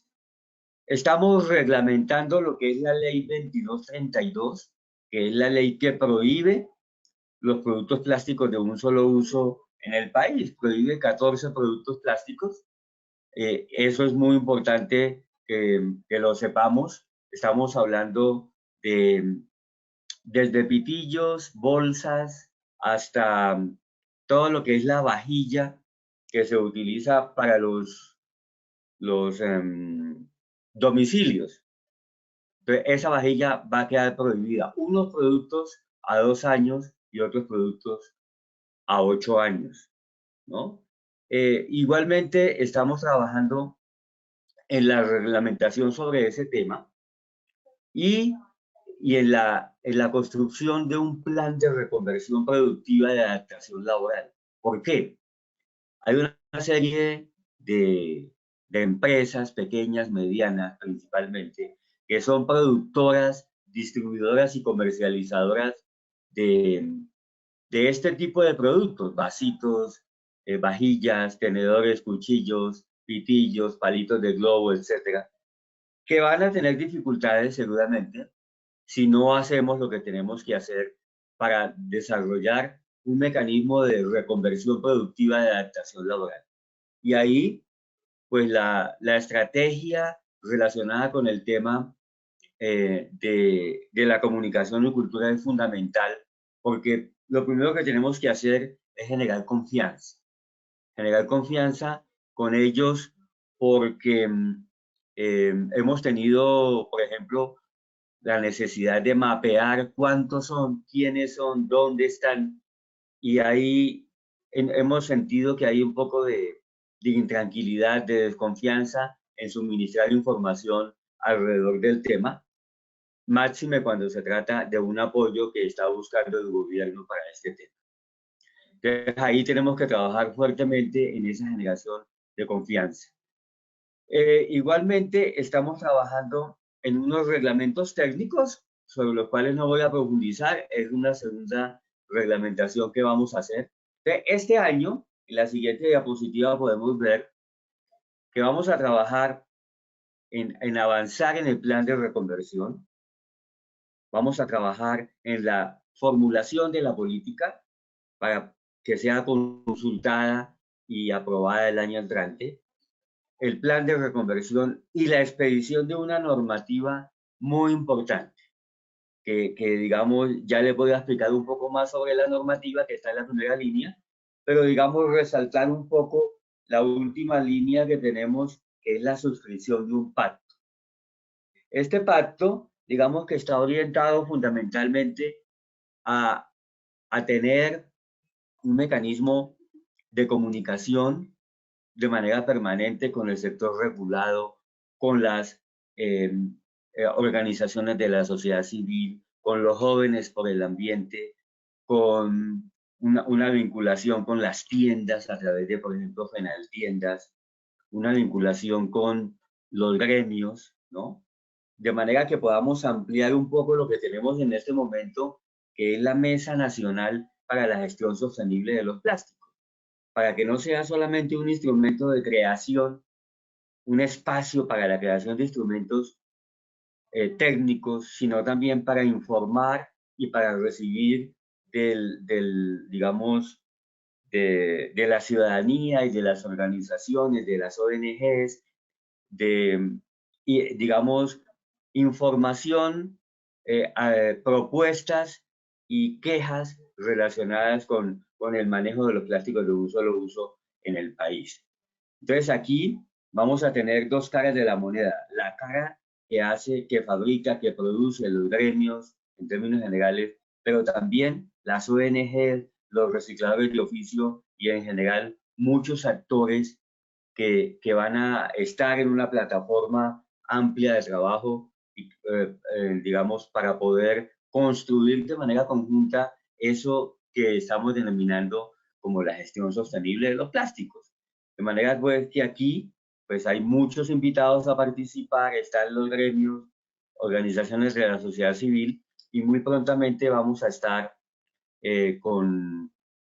Estamos reglamentando lo que es la ley 2232, que es la ley que prohíbe los productos plásticos de un solo uso en el país. Prohíbe 14 productos plásticos. Eso es muy importante que lo sepamos. Estamos hablando desde pitillos, bolsas, hasta todo lo que es la vajilla que se utiliza para los domicilios. Entonces, esa vajilla va a quedar prohibida. Unos productos a 2 años y otros productos a 8 años, ¿no? Igualmente, estamos trabajando en la reglamentación sobre ese tema y en la construcción de un plan de reconversión productiva de adaptación laboral. ¿Por qué? Hay una serie de empresas pequeñas, medianas principalmente, que son productoras, distribuidoras y comercializadoras de este tipo de productos: vasitos, vajillas, tenedores, cuchillos, pitillos, palitos de globo, etcétera, que van a tener dificultades seguramente si no hacemos lo que tenemos que hacer para desarrollar un mecanismo de reconversión productiva de adaptación laboral. Y ahí, pues la estrategia relacionada con el tema de la comunicación y cultura es fundamental, porque lo primero que tenemos que hacer es generar confianza con ellos, porque hemos tenido, por ejemplo, la necesidad de mapear cuántos son, quiénes son, dónde están, y ahí hemos sentido que hay un poco de intranquilidad, de desconfianza en suministrar información alrededor del tema, máxime cuando se trata de un apoyo que está buscando el gobierno para este tema. Entonces, ahí tenemos que trabajar fuertemente en esa generación de confianza. Igualmente, estamos trabajando en unos reglamentos técnicos sobre los cuales no voy a profundizar. Es una segunda reglamentación que vamos a hacer. Este año, en la siguiente diapositiva podemos ver que vamos a trabajar en avanzar en el plan de reconversión. Vamos a trabajar en la formulación de la política para que sea consultada y aprobada el año entrante, el plan de reconversión y la expedición de una normativa muy importante, que digamos, ya les voy a explicar un poco más sobre la normativa que está en la primera línea, pero digamos resaltar un poco la última línea que tenemos, que es la suscripción de un pacto. Este pacto, digamos que está orientado fundamentalmente a tener un mecanismo de comunicación de manera permanente con el sector regulado, con las organizaciones de la sociedad civil, con los jóvenes por el ambiente, con una vinculación con las tiendas a través de, por ejemplo, Fenaltiendas, una vinculación con los gremios, ¿no? De manera que podamos ampliar un poco lo que tenemos en este momento, que es la Mesa Nacional para la Gestión Sostenible de los Plásticos, para que no sea solamente un instrumento de creación, un espacio para la creación de instrumentos técnicos, sino también para informar y para recibir digamos, de la ciudadanía y de las organizaciones, de las ONGs, y, digamos, información, propuestas y quejas relacionadas con el manejo de los plásticos de un solo uso en el país. Entonces aquí vamos a tener dos caras de la moneda, la cara que hace, que fabrica, que produce los gremios en términos generales, pero también las ONG, los recicladores de oficio y en general muchos actores que van a estar en una plataforma amplia de trabajo, digamos, para poder construir de manera conjunta eso que estamos denominando como la gestión sostenible de los plásticos. De manera pues que aquí pues hay muchos invitados a participar, están los gremios, organizaciones de la sociedad civil, y muy prontamente vamos a estar con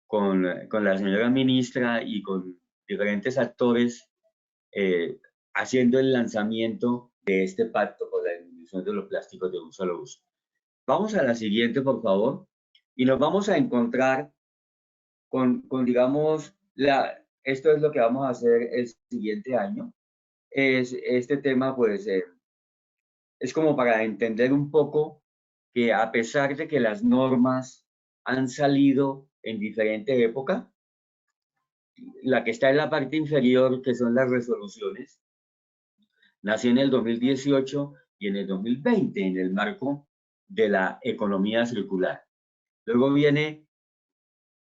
la señora ministra y con diferentes actores haciendo el lanzamiento de este pacto por la disminución de los plásticos de un solo uso. Vamos a la siguiente, por favor, y nos vamos a encontrar con digamos, esto es lo que vamos a hacer el siguiente año. Este tema, pues, es como para entender un poco que a pesar de que las normas han salido en diferente época, la que está en la parte inferior, que son las resoluciones, nació en el 2018 y en el 2020, en el marco de la economía circular. Luego viene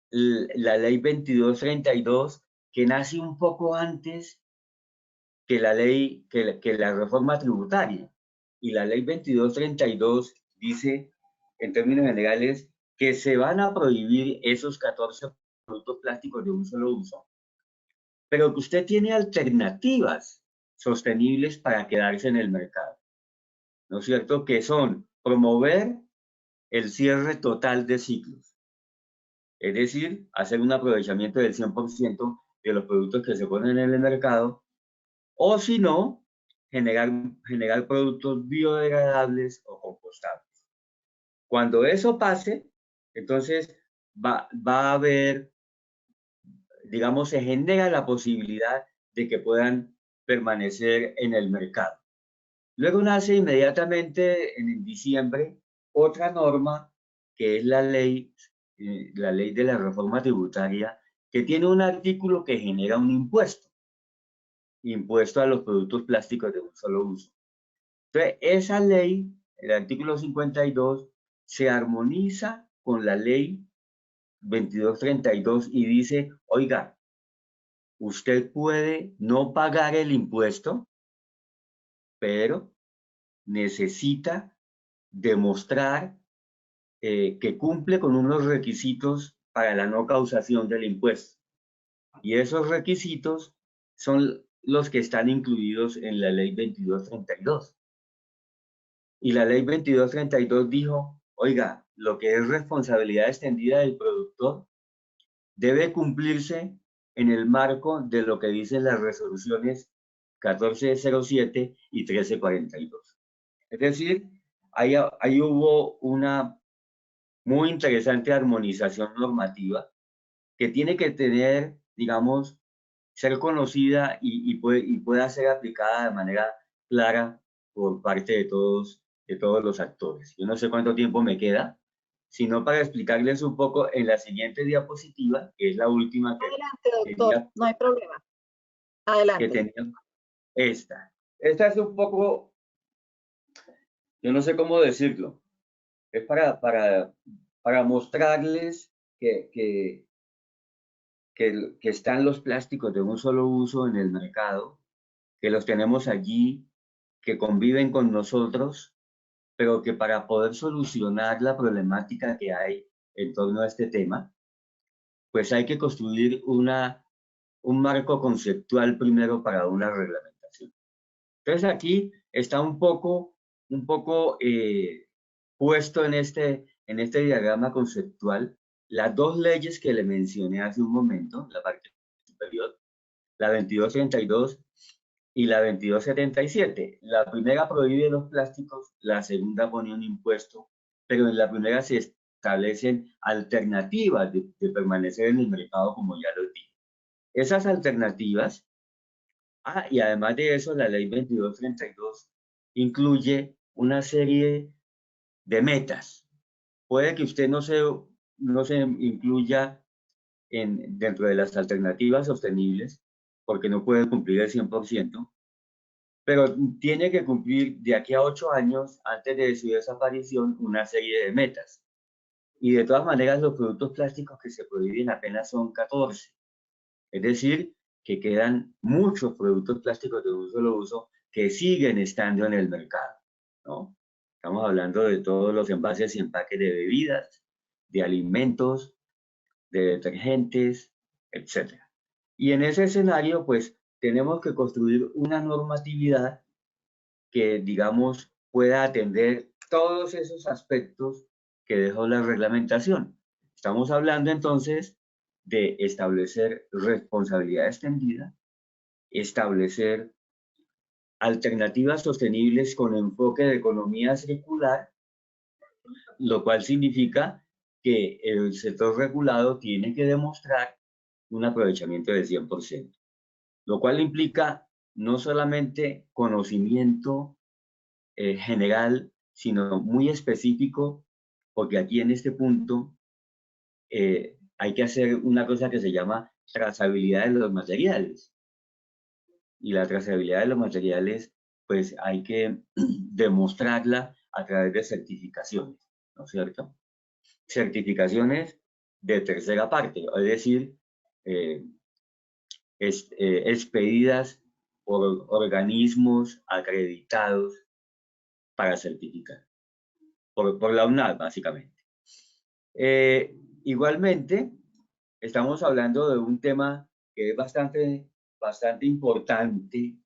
la ley 2232, que nace un poco antes que la ley, que la reforma tributaria. Y la ley 2232 dice, en términos generales, que se van a prohibir esos 14 productos plásticos de un solo uso, pero que usted tiene alternativas sostenibles para quedarse en el mercado, ¿no es cierto? Que son promover el cierre total de ciclos, es decir, hacer un aprovechamiento del 100% de los productos que se ponen en el mercado, o si no, generar productos biodegradables o compostables. Cuando eso pase, entonces va a haber, digamos, se genera la posibilidad de que puedan permanecer en el mercado. Luego nace inmediatamente en diciembre otra norma que es la ley de la reforma tributaria, que tiene un artículo que genera un impuesto a los productos plásticos de un solo uso. Entonces, esa ley, el artículo 52, se armoniza con la ley 2232 y dice, oiga, usted puede no pagar el impuesto, pero necesita demostrar que cumple con unos requisitos para la no causación del impuesto. Y esos requisitos son los que están incluidos en la ley 2232. Y la ley 2232 dijo, oiga, lo que es responsabilidad extendida del productor debe cumplirse en el marco de lo que dicen las resoluciones 1407 y 1342. Es decir, ahí hubo una muy interesante armonización normativa que tiene que tener, digamos, ser conocida y pueda ser aplicada de manera clara por parte de todos los actores. Yo no sé cuánto tiempo me queda, sino para explicarles un poco en la siguiente diapositiva, que es la última que Adelante, doctor, no hay problema. Adelante. Que tenía esta. Esta es un poco, yo no sé cómo decirlo, es para mostrarles que están los plásticos de un solo uso en el mercado, que los tenemos allí, que conviven con nosotros, pero que para poder solucionar la problemática que hay en torno a este tema, pues hay que construir un marco conceptual primero para una reglamentación. Entonces aquí está un poco puesto en este diagrama conceptual las dos leyes que le mencioné hace un momento, la parte superior, la 2232 y la 2277. La primera prohíbe los plásticos, la segunda pone un impuesto, pero en la primera se establecen alternativas de permanecer en el mercado, como ya lo dije. Esas alternativas, y además de eso, la ley 2232 incluye una serie de metas. Puede que usted no se incluya dentro de las alternativas sostenibles, porque no puede cumplir el 100%, pero tiene que cumplir de aquí a 8 años, antes de su desaparición, una serie de metas. Y de todas maneras, los productos plásticos que se prohíben apenas son 14. Es decir, que quedan muchos productos plásticos de un solo uso que siguen estando en el mercado, ¿no? Estamos hablando de todos los envases y empaques de bebidas, de alimentos, de detergentes, etc. Y en ese escenario, pues, tenemos que construir una normatividad que, digamos, pueda atender todos esos aspectos que dejó la reglamentación. Estamos hablando entonces de establecer responsabilidad extendida, establecer alternativas sostenibles con enfoque de economía circular, lo cual significa que el sector regulado tiene que demostrar un aprovechamiento del 100%, lo cual implica no solamente conocimiento general, sino muy específico, porque aquí en este punto hay que hacer una cosa que se llama trazabilidad de los materiales. Y la trazabilidad de los materiales, pues hay que demostrarla a través de certificaciones, ¿no es cierto? Certificaciones de tercera parte, es decir, expedidas por organismos acreditados para certificar, por la UNAD, básicamente. Igualmente, estamos hablando de un tema que es bastante importante,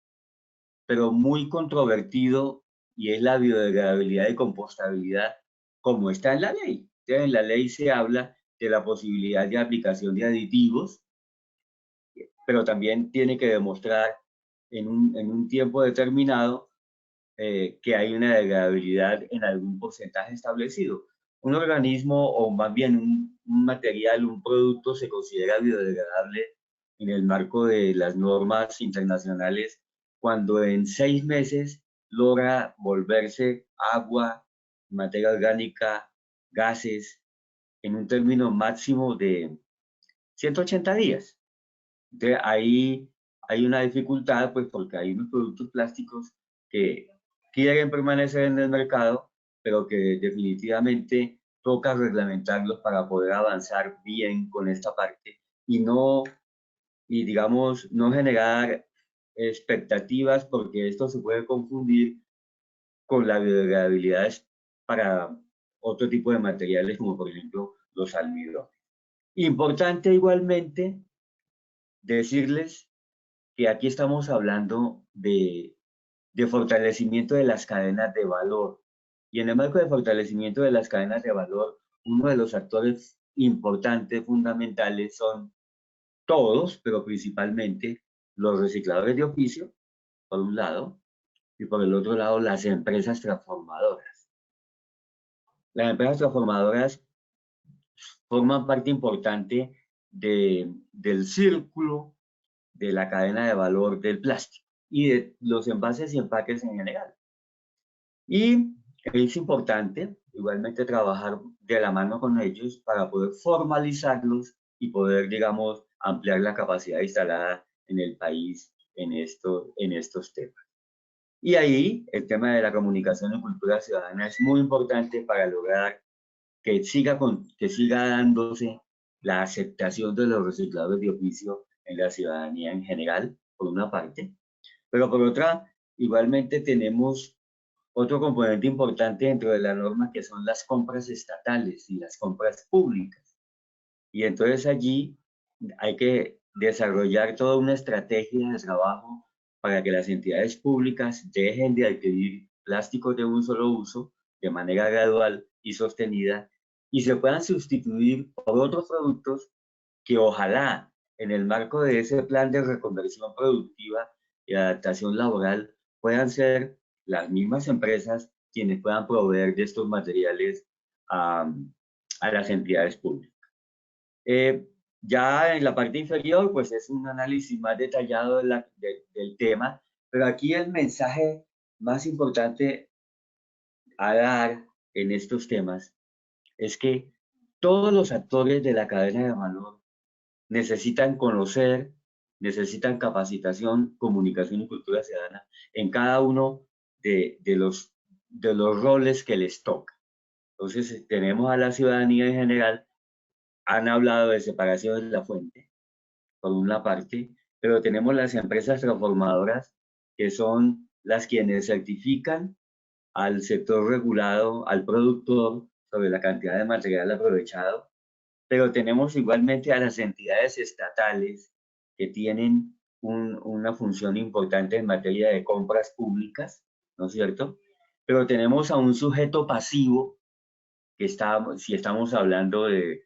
pero muy controvertido, y es la biodegradabilidad y compostabilidad, como está en la ley. Entonces, en la ley se habla de la posibilidad de aplicación de aditivos, pero también tiene que demostrar en un tiempo determinado que hay una degradabilidad en algún porcentaje establecido. Un organismo, o más bien un material, un producto, se considera biodegradable en el marco de las normas internacionales cuando en 6 meses logra volverse agua, materia orgánica, gases, en un término máximo de 180 días. Entonces, ahí hay una dificultad, pues porque hay unos productos plásticos que quieren permanecer en el mercado, pero que definitivamente toca reglamentarlos para poder avanzar bien con esta parte y digamos, no generar expectativas, porque esto se puede confundir con la biodegradabilidad para otro tipo de materiales, como por ejemplo los almidones. Importante igualmente decirles que aquí estamos hablando de fortalecimiento de las cadenas de valor. Y en el marco de fortalecimiento de las cadenas de valor, uno de los actores importantes, fundamentales, son todos, pero principalmente los recicladores de oficio, por un lado, y por el otro lado, las empresas transformadoras. Las empresas transformadoras forman parte importante del círculo de la cadena de valor del plástico y de los envases y empaques en general. Y es importante igualmente trabajar de la mano con ellos para poder formalizarlos y poder, digamos, ampliar la capacidad instalada en el país en estos temas. Y ahí el tema de la comunicación y cultura ciudadana es muy importante para lograr que siga dándose la aceptación de los recicladores de oficio en la ciudadanía en general, por una parte, pero por otra, igualmente tenemos otro componente importante dentro de la norma, que son las compras estatales y las compras públicas. Y entonces allí hay que desarrollar toda una estrategia de trabajo para que las entidades públicas dejen de adquirir plásticos de un solo uso de manera gradual y sostenida y se puedan sustituir por otros productos que ojalá en el marco de ese plan de reconversión productiva y adaptación laboral puedan ser las mismas empresas quienes puedan proveer de estos materiales a las entidades públicas. Ya en la parte inferior, pues es un análisis más detallado del tema, pero aquí el mensaje más importante a dar en estos temas es que todos los actores de la cadena de valor necesitan conocer, necesitan capacitación, comunicación y cultura ciudadana en cada uno de los roles que les toca. Entonces, tenemos a la ciudadanía en general, han hablado de separación de la fuente, por una parte, pero tenemos las empresas transformadoras, que son las quienes certifican al sector regulado, al productor, sobre la cantidad de material aprovechado, pero tenemos igualmente a las entidades estatales que tienen una función importante en materia de compras públicas, ¿no es cierto? Pero tenemos a un sujeto pasivo, que si estamos hablando de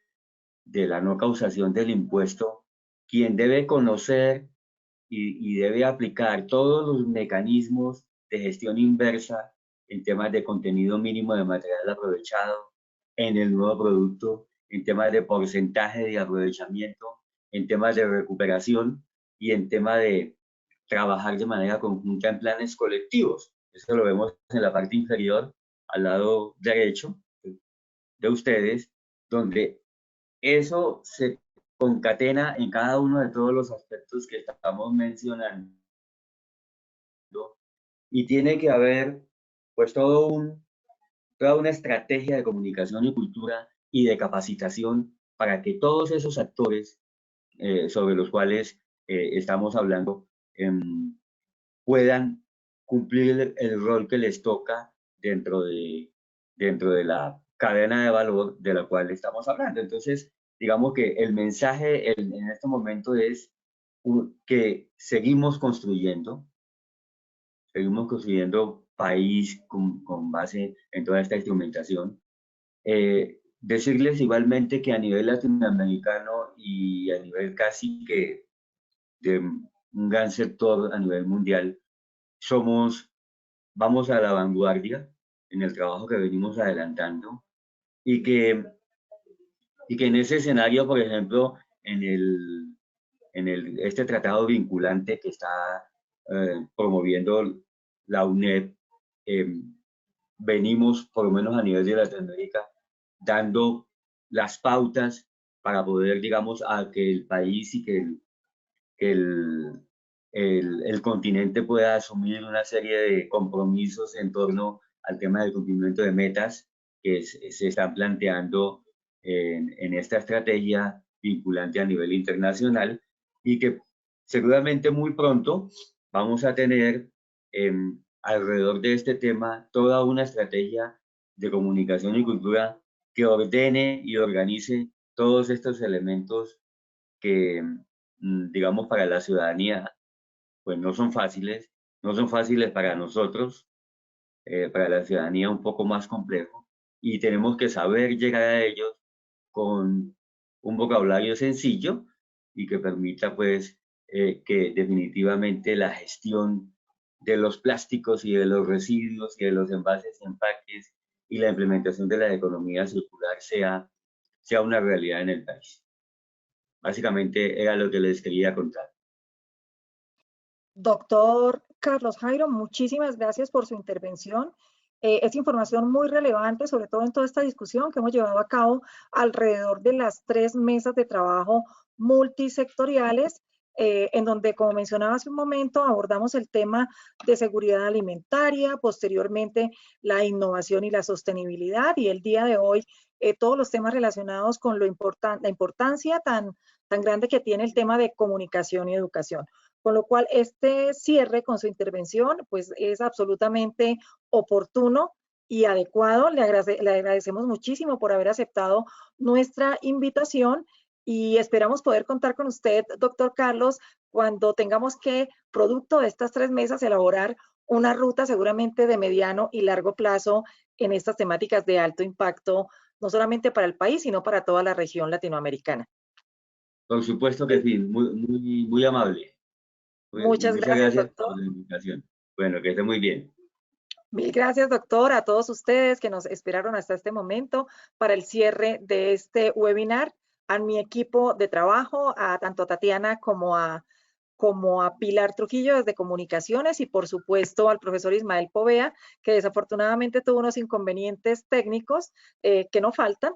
la no causación del impuesto, quien debe conocer y debe aplicar todos los mecanismos de gestión inversa en temas de contenido mínimo de material aprovechado en el nuevo producto, en temas de porcentaje de aprovechamiento, en temas de recuperación y en temas de trabajar de manera conjunta en planes colectivos. Esto lo vemos en la parte inferior, al lado derecho de ustedes, donde eso se concatena en cada uno de todos los aspectos que estamos mencionando. Y tiene que haber pues toda una estrategia de comunicación y cultura y de capacitación para que todos esos actores sobre los cuales estamos hablando puedan cumplir el rol que les toca dentro de la cadena de valor de la cual estamos hablando. Entonces, digamos que el mensaje en este momento es que seguimos construyendo país con base en toda esta instrumentación. Decirles igualmente que a nivel latinoamericano y a nivel casi que de un gran sector a nivel mundial, vamos a la vanguardia en el trabajo que venimos adelantando y que en ese escenario, por ejemplo, en este tratado vinculante que está promoviendo la UNED venimos, por lo menos a nivel de Latinoamérica, dando las pautas para poder, digamos, a que el país y que el continente pueda asumir una serie de compromisos en torno al tema del cumplimiento de metas que se están planteando en esta estrategia vinculante a nivel internacional, y que seguramente muy pronto vamos a tener alrededor de este tema toda una estrategia de comunicación y cultura que ordene y organice todos estos elementos que, digamos, para la ciudadanía, pues no son fáciles para nosotros, para la ciudadanía un poco más complejo, y tenemos que saber llegar a ellos con un vocabulario sencillo y que permita, pues, que definitivamente la gestión de los plásticos y de los residuos y de los envases y empaques y la implementación de la economía circular sea una realidad en el país. Básicamente era lo que les quería contar. Doctor Carlos Jairo, muchísimas gracias por su intervención. Es información muy relevante, sobre todo en toda esta discusión que hemos llevado a cabo alrededor de las 3 mesas de trabajo multisectoriales, en donde, como mencionaba hace un momento, abordamos el tema de seguridad alimentaria, posteriormente la innovación y la sostenibilidad, y el día de hoy todos los temas relacionados con la importancia tan grande que tiene el tema de comunicación y educación. Con lo cual, este cierre con su intervención, pues es absolutamente oportuno y adecuado. Le agradecemos muchísimo por haber aceptado nuestra invitación y esperamos poder contar con usted, doctor Carlos, cuando tengamos que, producto de estas 3 mesas, elaborar una ruta seguramente de mediano y largo plazo en estas temáticas de alto impacto, no solamente para el país, sino para toda la región latinoamericana. Por supuesto que sí, muy amable. Muchas gracias, doctor. Por la invitación. Bueno, que esté muy bien. Mil gracias, doctor, a todos ustedes que nos esperaron hasta este momento para el cierre de este webinar, a mi equipo de trabajo, a tanto a Tatiana como a Pilar Trujillo desde Comunicaciones, y por supuesto al profesor Ismael Povea, que desafortunadamente tuvo unos inconvenientes técnicos que no faltan,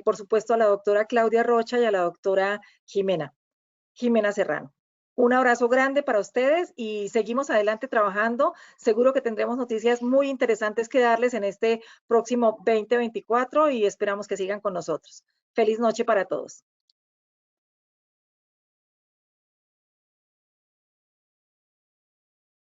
por supuesto a la doctora Claudia Rocha y a la doctora Jimena Serrano. Un abrazo grande para ustedes y seguimos adelante trabajando. Seguro que tendremos noticias muy interesantes que darles en este próximo 2024 y esperamos que sigan con nosotros. Feliz noche para todos.